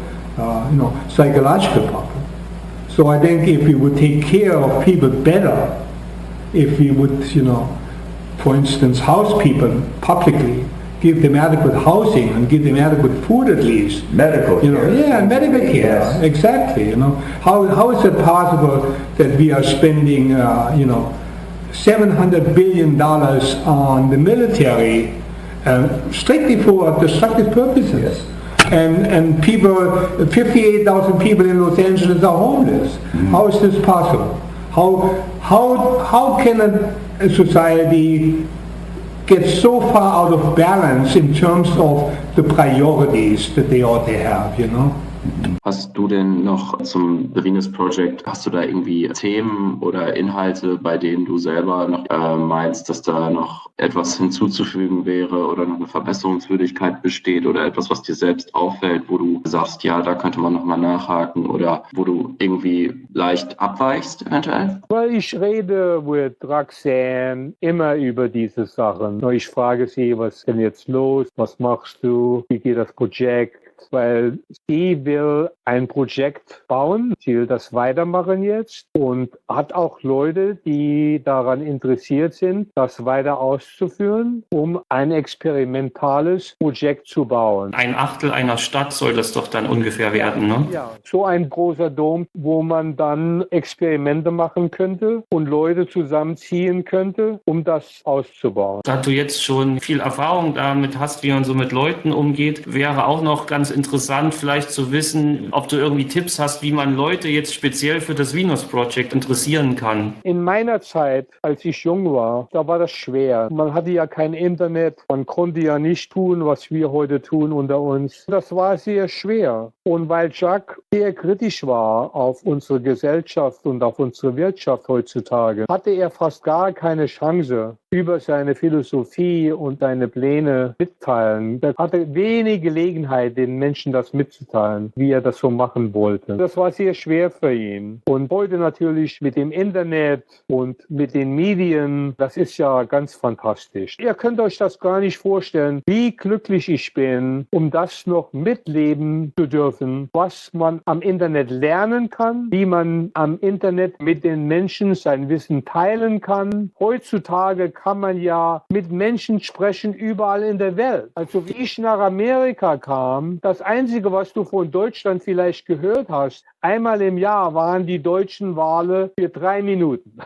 psychological problem. So I think if we would take care of people better, if we would, for instance, house people publicly, give them adequate housing and give them adequate food at least. Medical care. Medical care, yes. Exactly. How is it possible that we are spending, $700 billion on the military strictly for destructive purposes? Yes. And people, 58,000 people in Los Angeles are homeless. How is this possible? How can a society get so far out of balance in terms of the priorities that they ought to have, Hast du denn noch zum The Venus Project, hast du da irgendwie Themen oder Inhalte, bei denen du selber noch meinst, dass da noch etwas hinzuzufügen wäre oder noch eine Verbesserungswürdigkeit besteht oder etwas, was dir selbst auffällt, wo du sagst, ja, da könnte man nochmal nachhaken oder wo du irgendwie leicht abweichst eventuell? Weil ich rede mit Roxanne immer über diese Sachen. Ich frage sie, was ist denn jetzt los? Was machst du? Wie geht das Projekt? Projekt, weil sie will ein Projekt bauen, sie will das weitermachen jetzt und hat auch Leute, die daran interessiert sind, das weiter auszuführen, um ein experimentales Projekt zu bauen. Ein Achtel einer Stadt soll das doch dann ungefähr werden, ne? Ja, so ein großer Dom, wo man dann Experimente machen könnte und Leute zusammenziehen könnte, um das auszubauen. Da du jetzt schon viel Erfahrung damit hast, wie man so mit Leuten umgeht, wäre auch noch ganz interessant, vielleicht zu wissen, ob du irgendwie Tipps hast, wie man Leute jetzt speziell für das Venus Project interessieren kann. In meiner Zeit, als ich jung war, da war das schwer. Man hatte ja kein Internet, man konnte ja nicht tun, was wir heute tun unter uns. Das war sehr schwer. Und weil Jacques sehr kritisch war auf unsere Gesellschaft und auf unsere Wirtschaft heutzutage, hatte er fast gar keine Chance, über seine Philosophie und seine Pläne mitteilen. Er hatte wenig Gelegenheit, den Menschen das mitzuteilen, wie er das so machen wollte. Das war sehr schwer für ihn. Und heute natürlich mit dem Internet und mit den Medien, das ist ja ganz fantastisch. Ihr könnt euch das gar nicht vorstellen, wie glücklich ich bin, um das noch mitleben zu dürfen, was man am Internet lernen kann, wie man am Internet mit den Menschen sein Wissen teilen kann. Heutzutage kann man ja mit Menschen sprechen überall in der Welt. Also wie ich nach Amerika kam, das Einzige, was du von Deutschland vielleicht gehört hast, einmal im Jahr waren die deutschen Wale für 3 Minuten.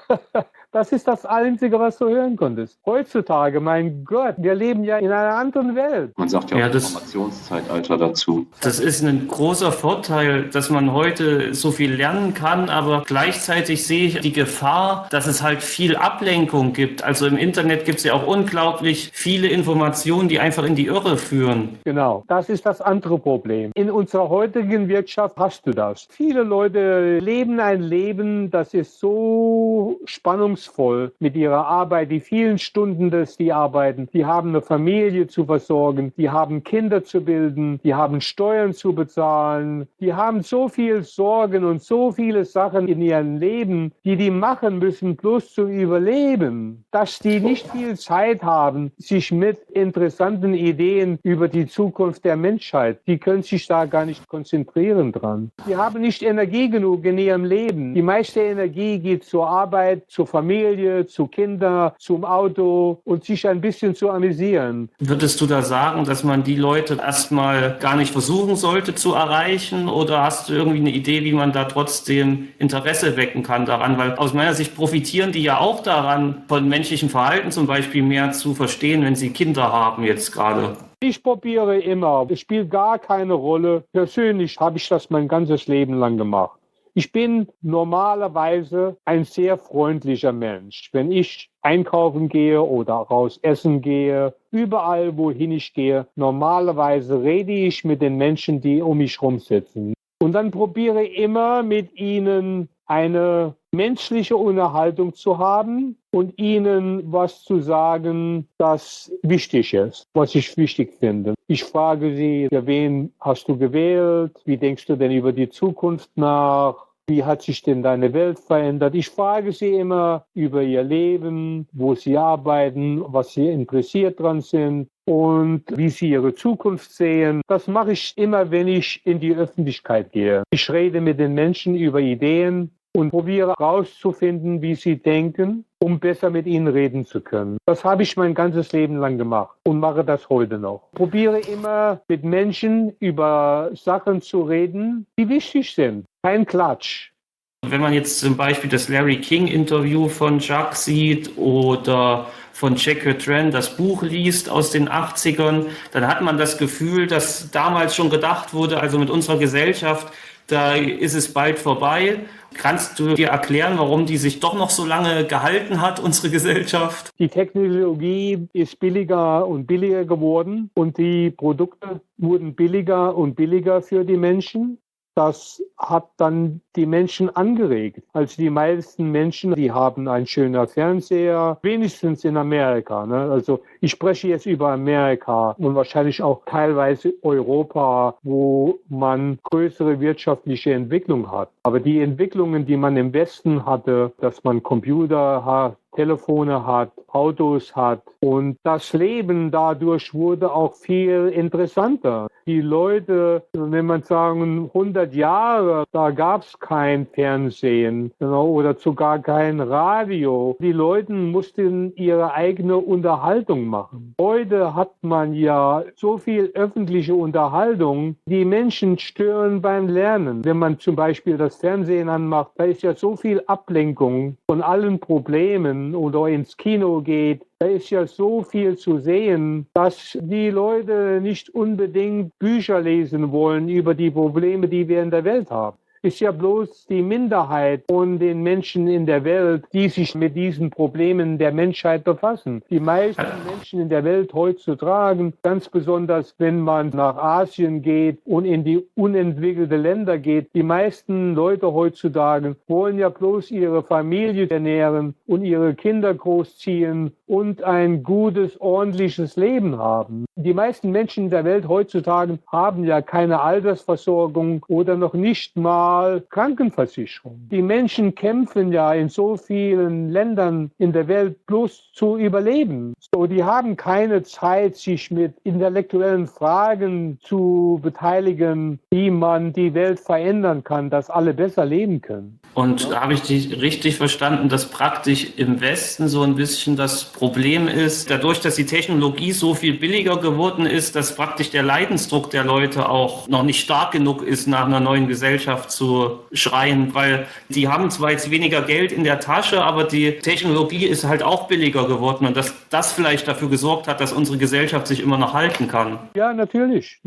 Das ist das Einzige, was du hören konntest. Heutzutage, mein Gott, wir leben ja in einer anderen Welt. Man sagt ja auch Informationszeitalter dazu. Das ist ein großer Vorteil, dass man heute so viel lernen kann, aber gleichzeitig sehe ich die Gefahr, dass es halt viel Ablenkung gibt. Also im Internet gibt es ja auch unglaublich viele Informationen, die einfach in die Irre führen. Genau, das ist das andere Problem. In unserer heutigen Wirtschaft hast du das. Viele Leute leben ein Leben, das ist so spannungsvoll mit ihrer Arbeit, die vielen Stunden, dass die arbeiten. Die haben eine Familie zu versorgen, die haben Kinder zu bilden, die haben Steuern zu bezahlen, die haben so viel Sorgen und so viele Sachen in ihrem Leben, die machen müssen, bloß zu überleben, dass die nicht viel Zeit haben, sich mit interessanten Ideen über die Zukunft der Menschheit, die können sich da gar nicht konzentrieren dran. Die haben nicht Energie genug in ihrem Leben. Die meiste Energie geht zur Arbeit, zur Familie, zu Kindern, zum Auto und sich ein bisschen zu amüsieren. Würdest du da sagen, dass man die Leute erstmal gar nicht versuchen sollte zu erreichen, oder hast du irgendwie eine Idee, wie man da trotzdem Interesse wecken kann daran? Weil aus meiner Sicht profitieren die ja auch daran, von menschlichem Verhalten zum Beispiel mehr zu verstehen, wenn sie Kinder haben jetzt gerade. Ich probiere immer. Es spielt gar keine Rolle. Persönlich habe ich das mein ganzes Leben lang gemacht. Ich bin normalerweise ein sehr freundlicher Mensch. Wenn ich einkaufen gehe oder raus essen gehe, überall wohin ich gehe, normalerweise rede ich mit den Menschen, die um mich herum sitzen. Und dann probiere immer mit ihnen eine menschliche Unterhaltung zu haben und ihnen was zu sagen, das wichtig ist, was ich wichtig finde. Ich frage sie, für wen hast du gewählt? Wie denkst du denn über die Zukunft nach? Wie hat sich denn deine Welt verändert? Ich frage sie immer über ihr Leben, wo sie arbeiten, was sie interessiert dran sind und wie sie ihre Zukunft sehen. Das mache ich immer, wenn ich in die Öffentlichkeit gehe. Ich rede mit den Menschen über Ideen und probiere herauszufinden, wie sie denken, um besser mit ihnen reden zu können. Das habe ich mein ganzes Leben lang gemacht und mache das heute noch. Probiere immer mit Menschen über Sachen zu reden, die wichtig sind. Kein Klatsch. Wenn man jetzt zum Beispiel das Larry King-Interview von Jacques sieht oder von Jack Catran das Buch liest aus den 80ern, dann hat man das Gefühl, dass damals schon gedacht wurde, also mit unserer Gesellschaft, da ist es bald vorbei. Kannst du dir erklären, warum die sich doch noch so lange gehalten hat, unsere Gesellschaft? Die Technologie ist billiger und billiger geworden und die Produkte wurden billiger und billiger für die Menschen. Das hat dann die Menschen angeregt. Also die meisten Menschen, die haben einen schönen Fernseher, wenigstens in Amerika. Ne? Also ich spreche jetzt über Amerika und wahrscheinlich auch teilweise Europa, wo man größere wirtschaftliche Entwicklung hat. Aber die Entwicklungen, die man im Westen hatte, dass man Computer hat, Telefone hat, Autos hat. Und das Leben dadurch wurde auch viel interessanter. Die Leute, wenn man sagen, 100 Jahre, da gab es kein Fernsehen, oder sogar kein Radio. Die Leute mussten ihre eigene Unterhaltung machen. Heute hat man ja so viel öffentliche Unterhaltung, die Menschen stören beim Lernen. Wenn man zum Beispiel das Fernsehen anmacht, da ist ja so viel Ablenkung von allen Problemen, oder ins Kino geht. Da ist ja so viel zu sehen, dass die Leute nicht unbedingt Bücher lesen wollen über die Probleme, die wir in der Welt haben. Ist ja bloß die Minderheit von den Menschen in der Welt, die sich mit diesen Problemen der Menschheit befassen. Die meisten Menschen in der Welt heutzutage, ganz besonders wenn man nach Asien geht und in die unentwickelte Länder geht, die meisten Leute heutzutage wollen ja bloß ihre Familie ernähren und ihre Kinder großziehen und ein gutes, ordentliches Leben haben. Die meisten Menschen in der Welt heutzutage haben ja keine Altersversorgung oder noch nicht mal Krankenversicherung. Die Menschen kämpfen ja in so vielen Ländern in der Welt bloß zu überleben. So, die haben keine Zeit, sich mit intellektuellen Fragen zu beteiligen, wie man die Welt verändern kann, dass alle besser leben können. Und habe ich dich richtig verstanden, dass praktisch im Westen so ein bisschen das Problem ist, dadurch, dass die Technologie so viel billiger geworden ist, dass praktisch der Leidensdruck der Leute auch noch nicht stark genug ist, nach einer neuen Gesellschaft zu schreien, weil die haben zwar jetzt weniger Geld in der Tasche, aber die Technologie ist halt auch billiger geworden und dass das vielleicht dafür gesorgt hat, dass unsere Gesellschaft sich immer noch halten kann. Ja, natürlich.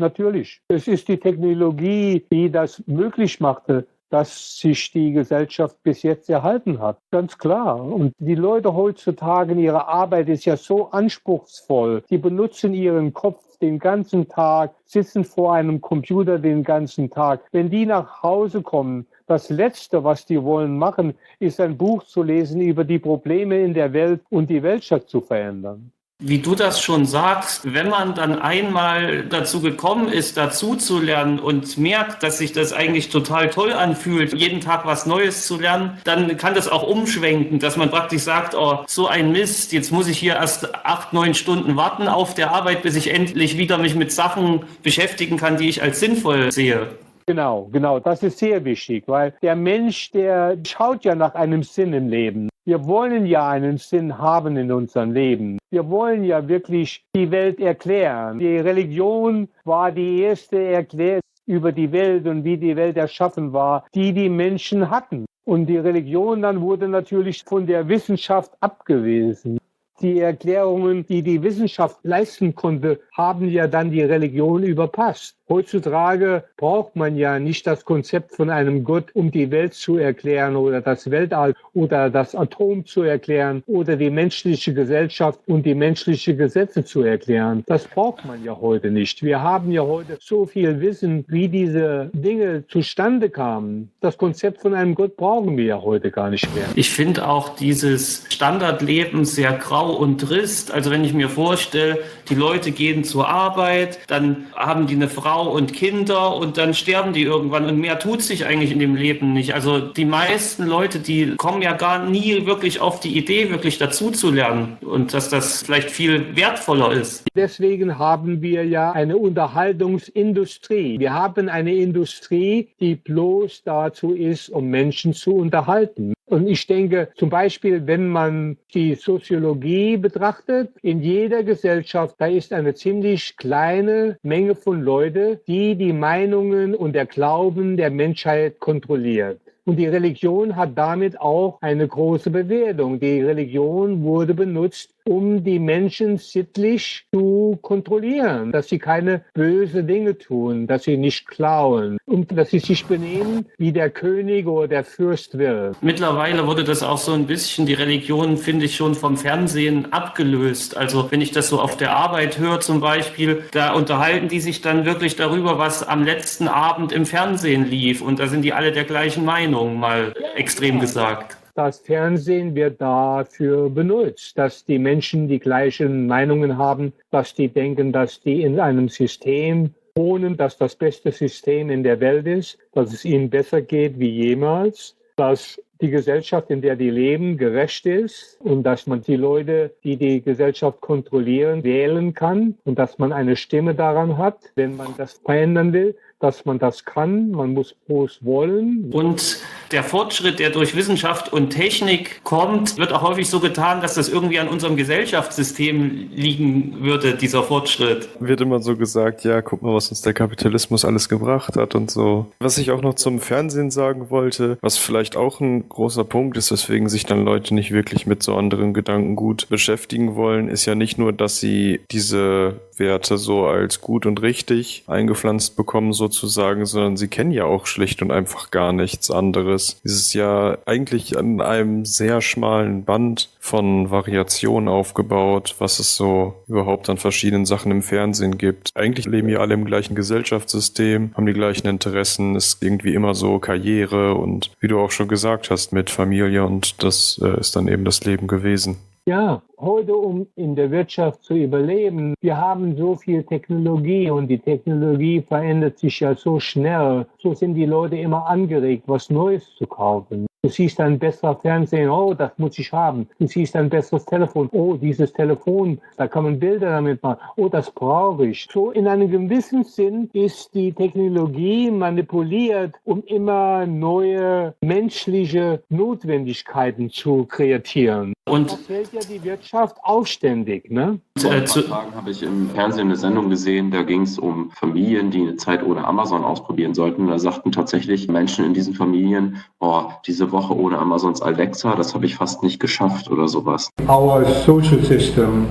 Es ist die Technologie, die das möglich machte, dass sich die Gesellschaft bis jetzt erhalten hat. Ganz klar. Und die Leute heutzutage, ihre Arbeit ist ja so anspruchsvoll. Die benutzen ihren Kopf den ganzen Tag, sitzen vor einem Computer den ganzen Tag. Wenn die nach Hause kommen, das Letzte, was die wollen machen, ist ein Buch zu lesen über die Probleme in der Welt und die Wirtschaft zu verändern. Wie du das schon sagst, wenn man dann einmal dazu gekommen ist, dazu zu lernen und merkt, dass sich das eigentlich total toll anfühlt, jeden Tag was Neues zu lernen, dann kann das auch umschwenken, dass man praktisch sagt, oh, so ein Mist, jetzt muss ich hier erst 8-9 Stunden warten auf der Arbeit, bis ich endlich wieder mich mit Sachen beschäftigen kann, die ich als sinnvoll sehe. Genau, das ist sehr wichtig, weil der Mensch, der schaut ja nach einem Sinn im Leben. Wir wollen ja einen Sinn haben in unserem Leben. Wir wollen ja wirklich die Welt erklären. Die Religion war die erste Erklärung über die Welt und wie die Welt erschaffen war, die die Menschen hatten. Und die Religion dann wurde natürlich von der Wissenschaft abgewiesen. Die Erklärungen, die die Wissenschaft leisten konnte, haben ja dann die Religion überpasst. Heutzutage braucht man ja nicht das Konzept von einem Gott, um die Welt zu erklären oder das Weltall oder das Atom zu erklären oder die menschliche Gesellschaft und die menschlichen Gesetze zu erklären. Das braucht man ja heute nicht. Wir haben ja heute so viel Wissen, wie diese Dinge zustande kamen. Das Konzept von einem Gott brauchen wir ja heute gar nicht mehr. Ich finde auch dieses Standardleben sehr grau und trist. Also wenn ich mir vorstelle, die Leute gehen zur Arbeit, dann haben die eine Frau und Kinder und dann sterben die irgendwann und mehr tut sich eigentlich in dem Leben nicht. Also die meisten Leute, die kommen ja gar nie wirklich auf die Idee, wirklich dazu zu lernen und dass das vielleicht viel wertvoller ist. Deswegen haben wir ja eine Unterhaltungsindustrie. Wir haben eine Industrie, die bloß dazu ist, um Menschen zu unterhalten. Und ich denke, zum Beispiel, wenn man die Soziologie betrachtet, in jeder Gesellschaft, da ist eine ziemlich kleine Menge von Leuten, die die Meinungen und der Glauben der Menschheit kontrolliert. Und die Religion hat damit auch eine große Bewertung. Die Religion wurde benutzt, um die Menschen sittlich zu kontrollieren, dass sie keine bösen Dinge tun, dass sie nicht klauen und dass sie sich benehmen, wie der König oder der Fürst will. Mittlerweile wurde das auch so ein bisschen, die Religion, finde ich, schon vom Fernsehen abgelöst. Also wenn ich das so auf der Arbeit höre zum Beispiel, da unterhalten die sich dann wirklich darüber, was am letzten Abend im Fernsehen lief. Und da sind die alle der gleichen Meinung, mal extrem gesagt. Das Fernsehen wird dafür benutzt, dass die Menschen die gleichen Meinungen haben, dass die denken, dass die in einem System wohnen, dass das beste System in der Welt ist, dass es ihnen besser geht wie jemals, dass die Gesellschaft, in der die leben, gerecht ist und dass man die Leute, die die Gesellschaft kontrollieren, wählen kann und dass man eine Stimme daran hat, wenn man das verändern will, dass man das kann. Man muss bloß wollen. Und der Fortschritt, der durch Wissenschaft und Technik kommt, wird auch häufig so getan, dass das irgendwie an unserem Gesellschaftssystem liegen würde, dieser Fortschritt. Wird immer so gesagt, ja, guck mal, was uns der Kapitalismus alles gebracht hat und so. Was ich auch noch zum Fernsehen sagen wollte, was vielleicht auch ein großer Punkt ist, weswegen sich dann Leute nicht wirklich mit so anderen Gedanken gut beschäftigen wollen, ist ja nicht nur, dass sie diese Werte so als gut und richtig eingepflanzt bekommen sozusagen, sondern sie kennen ja auch schlicht und einfach gar nichts anderes. Es ist ja eigentlich an einem sehr schmalen Band von Variationen aufgebaut, was es so überhaupt an verschiedenen Sachen im Fernsehen gibt. Eigentlich leben ja alle im gleichen Gesellschaftssystem, haben die gleichen Interessen, ist irgendwie immer so Karriere und wie du auch schon gesagt hast, mit Familie und das ist dann eben das Leben gewesen. Ja, heute, um in der Wirtschaft zu überleben, wir haben so viel Technologie und die Technologie verändert sich ja so schnell. So sind die Leute immer angeregt, was Neues zu kaufen. Du siehst ein besserer Fernseher, oh, das muss ich haben. Du siehst ein besseres Telefon, oh, dieses Telefon, da kann man Bilder damit machen, oh, das brauche ich. So in einem gewissen Sinn ist die Technologie manipuliert, um immer neue menschliche Notwendigkeiten zu kreatieren. Und das hält ja die Wirtschaft aufständig, ne? Vor ein paar Tagen habe ich im Fernsehen eine Sendung gesehen, da ging es um Familien, die eine Zeit ohne Amazon ausprobieren sollten. Da sagten tatsächlich Menschen in diesen Familien, oh, diese Woche ohne Amazons Alexa, das habe ich fast nicht geschafft oder sowas. Our social system,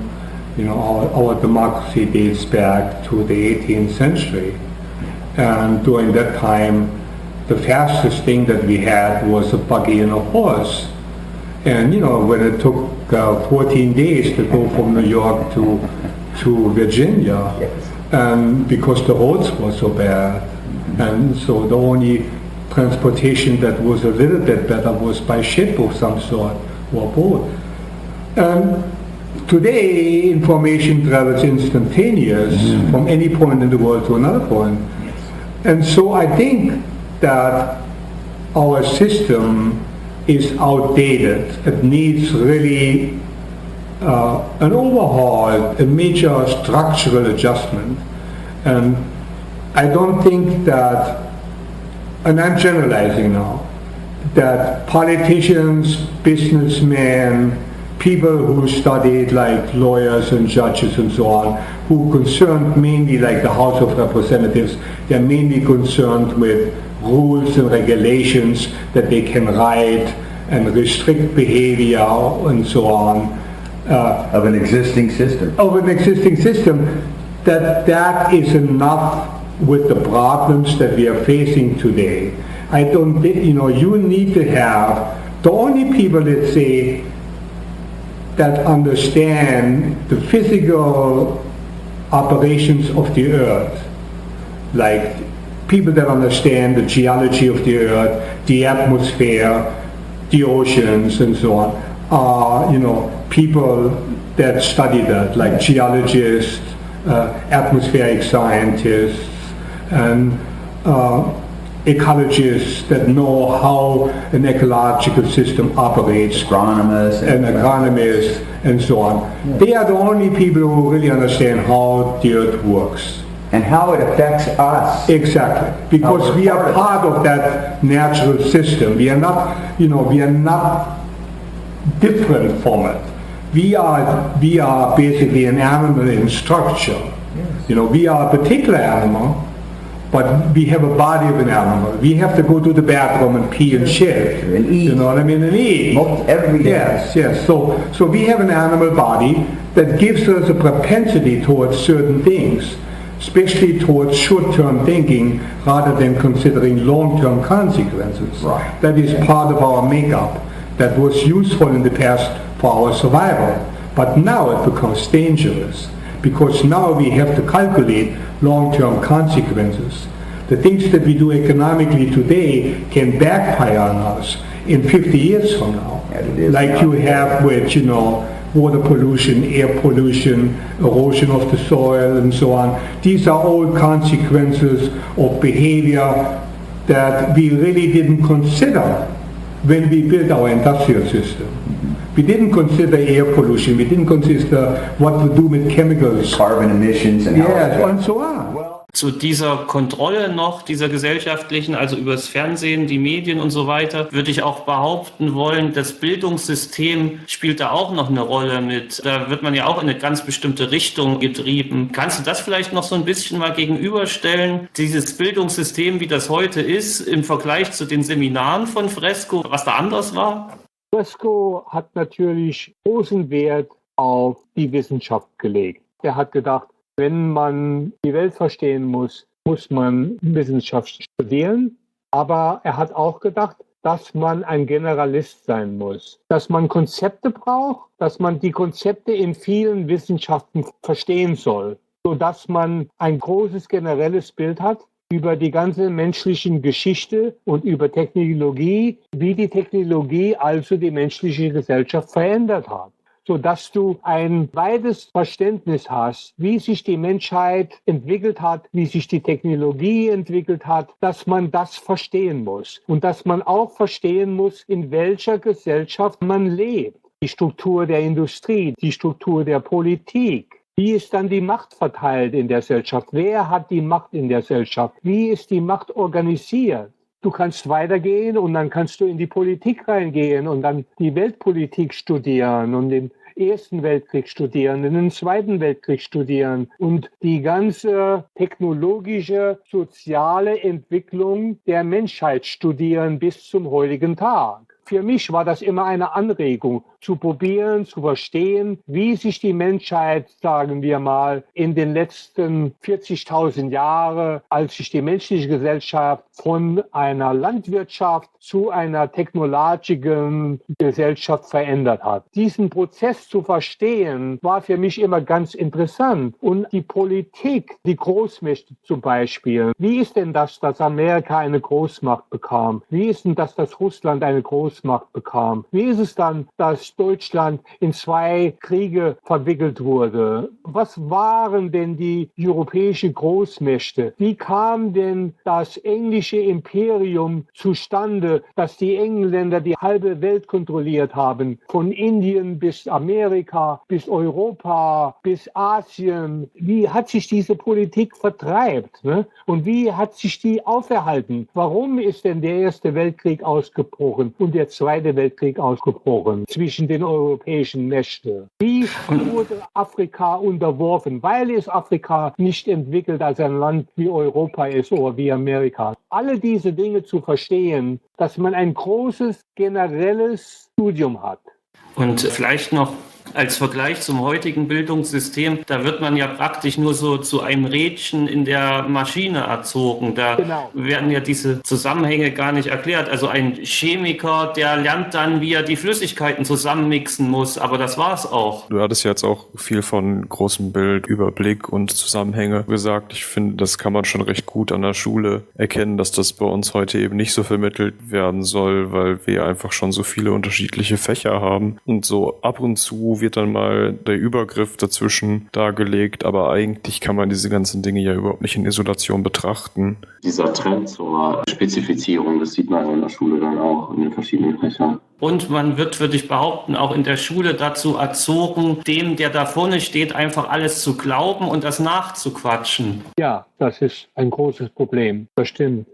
our democracy dates back to the 18th century. And during that time, the fastest thing that we had was a buggy and a horse. And, when it took 14 days to go from New York to Virginia, and because the roads were so bad, and so the only transportation that was a little bit better was by ship of some sort or boat. And today, information travels instantaneous from any point in the world to another point. And so I think that our system is outdated. It needs really an overhaul, a major structural adjustment. And I don't think that, and I'm generalizing now, that politicians, businessmen, people who studied like lawyers and judges and so on, who concerned mainly like the House of Representatives, they're mainly concerned with rules and regulations that they can write and restrict behavior and so on. Of an existing system. That is enough with the problems that we are facing today. I don't think, you need to have the only people, let's say, that understand the physical operations of the earth, like people that understand the geology of the earth, the atmosphere, the oceans, and so on, are, people that study that, like geologists, atmospheric scientists, and ecologists that know how an ecological system operates, agronomists and so on. Yeah. They are the only people who really understand how the earth works. And how it affects us. Exactly, because we are part of that natural system. We are not, we are not different from it. We are basically an animal in structure. Yes. We are a particular animal, but we have a body of an animal. We have to go to the bathroom and pee and shit. And eat. You know what I mean? And eat. Every day. Yes. So we have an animal body that gives us a propensity towards certain things, especially towards short-term thinking rather than considering long-term consequences. Right. That is part of our makeup that was useful in the past for our survival. But now it becomes dangerous because now we have to calculate long-term consequences. The things that we do economically today can backfire on us in 50 years from now. Like you have with, water pollution, air pollution, erosion of the soil, and so on. These are all consequences of behavior that we really didn't consider when we built our industrial system. We didn't consider air pollution. We didn't consider what to do with chemicals. Carbon emissions and Yes, and so on. Zu dieser Kontrolle noch, dieser gesellschaftlichen, also übers Fernsehen, die Medien und so weiter, würde ich auch behaupten wollen, das Bildungssystem spielt da auch noch eine Rolle mit. Da wird man ja auch in eine ganz bestimmte Richtung getrieben. Kannst du das vielleicht noch so ein bisschen mal gegenüberstellen? Dieses Bildungssystem, wie das heute ist, im Vergleich zu den Seminaren von Fresco, was da anders war? Fresco hat natürlich großen Wert auf die Wissenschaft gelegt. Er hat gedacht, wenn man die Welt verstehen muss, muss man Wissenschaft studieren. Aber er hat auch gedacht, dass man ein Generalist sein muss, dass man Konzepte braucht, dass man die Konzepte in vielen Wissenschaften verstehen soll, sodass man ein großes generelles Bild hat über die ganze menschliche Geschichte und über Technologie, wie die Technologie also die menschliche Gesellschaft verändert hat, sodass du ein weites Verständnis hast, wie sich die Menschheit entwickelt hat, wie sich die Technologie entwickelt hat, dass man das verstehen muss und dass man auch verstehen muss, in welcher Gesellschaft man lebt. Die Struktur der Industrie, die Struktur der Politik. Wie ist dann die Macht verteilt in der Gesellschaft? Wer hat die Macht in der Gesellschaft? Wie ist die Macht organisiert? Du kannst weitergehen und dann kannst du in die Politik reingehen und dann die Weltpolitik studieren und den Ersten Weltkrieg studieren, den Zweiten Weltkrieg studieren und die ganze technologische, soziale Entwicklung der Menschheit studieren bis zum heutigen Tag. Für mich war das immer eine Anregung, zu probieren, zu verstehen, wie sich die Menschheit, sagen wir mal, in den letzten 40.000 Jahren, als sich die menschliche Gesellschaft von einer Landwirtschaft zu einer technologischen Gesellschaft verändert hat. Diesen Prozess zu verstehen, war für mich immer ganz interessant. Und die Politik, die Großmächte zum Beispiel, wie ist denn das, dass Amerika eine Großmacht bekam? Wie ist denn das, dass Russland eine Großmacht bekam? Wie ist es dann, dass Deutschland in 2 Kriege verwickelt wurde? Was waren denn die europäischen Großmächte? Wie kam denn das englische Imperium zustande, dass die Engländer die halbe Welt kontrolliert haben? Von Indien bis Amerika, bis Europa, bis Asien. Wie hat sich diese Politik vertreibt? Ne? Und wie hat sich die auferhalten? Warum ist denn der Erste Weltkrieg ausgebrochen und der Zweite Weltkrieg ausgebrochen zwischen den europäischen Mächten? Wie wurde Afrika unterworfen? Weil es Afrika nicht entwickelt als ein Land wie Europa ist oder wie Amerika. Alle diese Dinge zu verstehen, dass man ein großes generelles Studium hat. Und vielleicht noch als Vergleich zum heutigen Bildungssystem, da wird man ja praktisch nur so zu einem Rädchen in der Maschine erzogen. Da werden ja diese Zusammenhänge gar nicht erklärt. Also ein Chemiker, der lernt dann, wie er die Flüssigkeiten zusammenmixen muss, aber das war's auch. Du hattest jetzt auch viel von großem Bild, Überblick und Zusammenhänge gesagt. Ich finde, das kann man schon recht gut an der Schule erkennen, dass das bei uns heute eben nicht so vermittelt werden soll, weil wir einfach schon so viele unterschiedliche Fächer haben. Und so ab und zu wird dann mal der Übergriff dazwischen dargelegt, aber eigentlich kann man diese ganzen Dinge ja überhaupt nicht in Isolation betrachten. Dieser Trend zur Spezifizierung, das sieht man in der Schule dann auch in den verschiedenen Fächern. Und man wird, würde ich behaupten, auch in der Schule dazu erzogen, dem, der da vorne steht, einfach alles zu glauben und das nachzuquatschen. Ja, das ist ein großes Problem, das stimmt.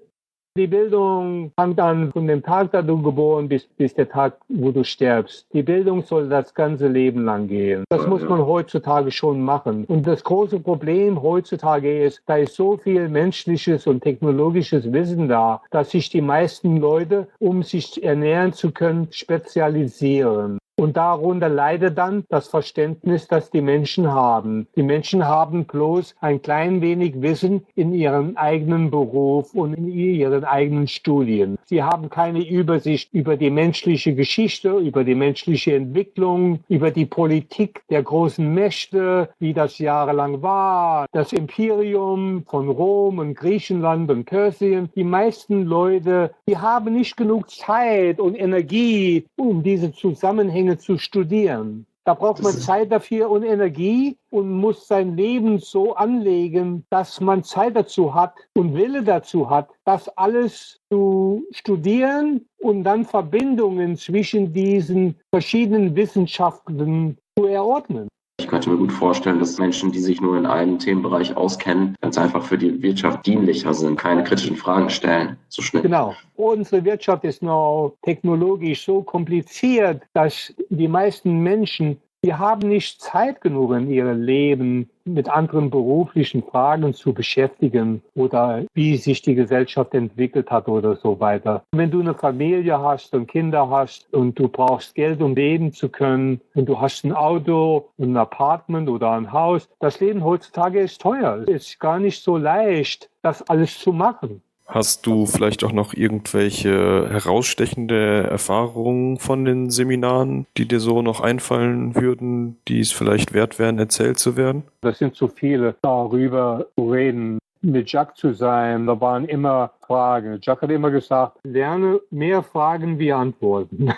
Die Bildung fängt an von dem Tag, da du geboren bist, bis der Tag, wo du stirbst. Die Bildung soll das ganze Leben lang gehen. Das muss man heutzutage schon machen. Und das große Problem heutzutage ist, da ist so viel menschliches und technologisches Wissen da, dass sich die meisten Leute, um sich ernähren zu können, spezialisieren. Und darunter leidet dann das Verständnis, das die Menschen haben. Die Menschen haben bloß ein klein wenig Wissen in ihrem eigenen Beruf und in ihren eigenen Studien. Sie haben keine Übersicht über die menschliche Geschichte, über die menschliche Entwicklung, über die Politik der großen Mächte, wie das jahrelang war, das Imperium von Rom und Griechenland und Persien. Die meisten Leute, die haben nicht genug Zeit und Energie, um diese Zusammenhänge zu studieren. Da braucht man Zeit dafür und Energie und muss sein Leben so anlegen, dass man Zeit dazu hat und Wille dazu hat, das alles zu studieren und dann Verbindungen zwischen diesen verschiedenen Wissenschaften zu erordnen. Ich könnte mir gut vorstellen, dass Menschen, die sich nur in einem Themenbereich auskennen, ganz einfach für die Wirtschaft dienlicher sind, keine kritischen Fragen stellen, so schnell. Genau. Unsere Wirtschaft ist noch technologisch so kompliziert, dass die meisten Menschen, die haben nicht Zeit genug in ihrem Leben mit anderen beruflichen Fragen zu beschäftigen oder wie sich die Gesellschaft entwickelt hat oder so weiter. Wenn du eine Familie hast und Kinder hast und du brauchst Geld, um leben zu können, und du hast ein Auto, ein Apartment oder ein Haus, das Leben heutzutage ist teuer. Es ist gar nicht so leicht, das alles zu machen. Hast du vielleicht auch noch irgendwelche herausstechende Erfahrungen von den Seminaren, die dir so noch einfallen würden, die es vielleicht wert wären, erzählt zu werden? Das sind zu viele, darüber zu reden. Mit Jacques zu sein, da waren immer Fragen. Jacques hat immer gesagt, lerne mehr Fragen wie Antworten.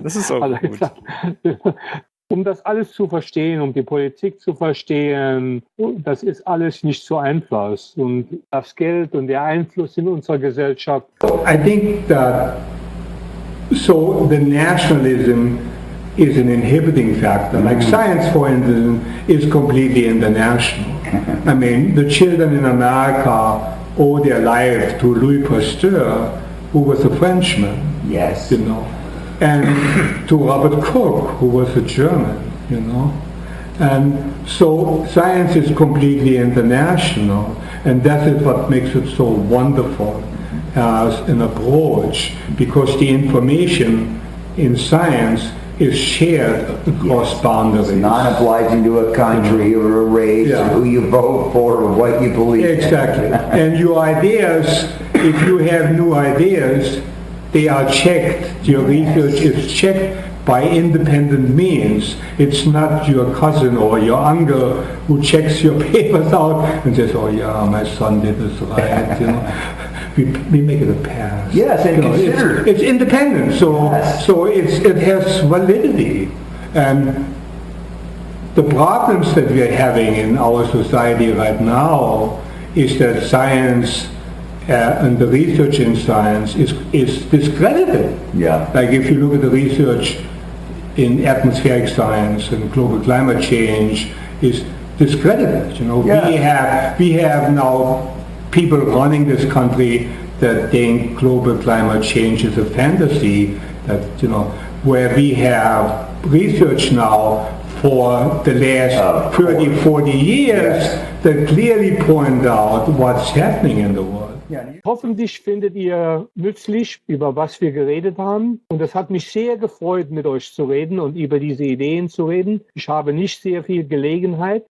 Das ist auch gut. Um das alles zu verstehen, um die Politik zu verstehen, das ist alles nicht so einfach. Und das Geld und der Einfluss in unserer Gesellschaft. I think that so the nationalism is an inhibiting factor. Like science, for instance, is completely international. I mean, the children in America owe their life to Louis Pasteur, who was a Frenchman. Yes. You know. And to Robert Koch, who was a German, you know. And so science is completely international, and that is what makes it so wonderful as an approach, because the information in science is shared across boundaries. It's not obliging to a country or a race or who you vote for or what you believe in. Exactly. And your ideas, if you have new ideas, they are checked. Your research is checked by independent means. It's not your cousin or your uncle who checks your papers out and says, "Oh yeah, my son did this right." You know, we make it a pass. Yes, and you know, consider it's independent, so Yes. so it has validity. And the problems that we're having in our society right now is that science. And the research in science is discredited. Yeah. Like if you look at the research in atmospheric science and global climate change is discredited. You know, we have now people running this country that think global climate change is a fantasy. That where we have research now for the last 30, 40 years that clearly point out what's happening in the world. Hoffentlich findet ihr nützlich, über was wir geredet haben. Und es hat mich sehr gefreut, mit euch zu reden und über diese Ideen zu reden. Ich habe nicht sehr viel Gelegenheit.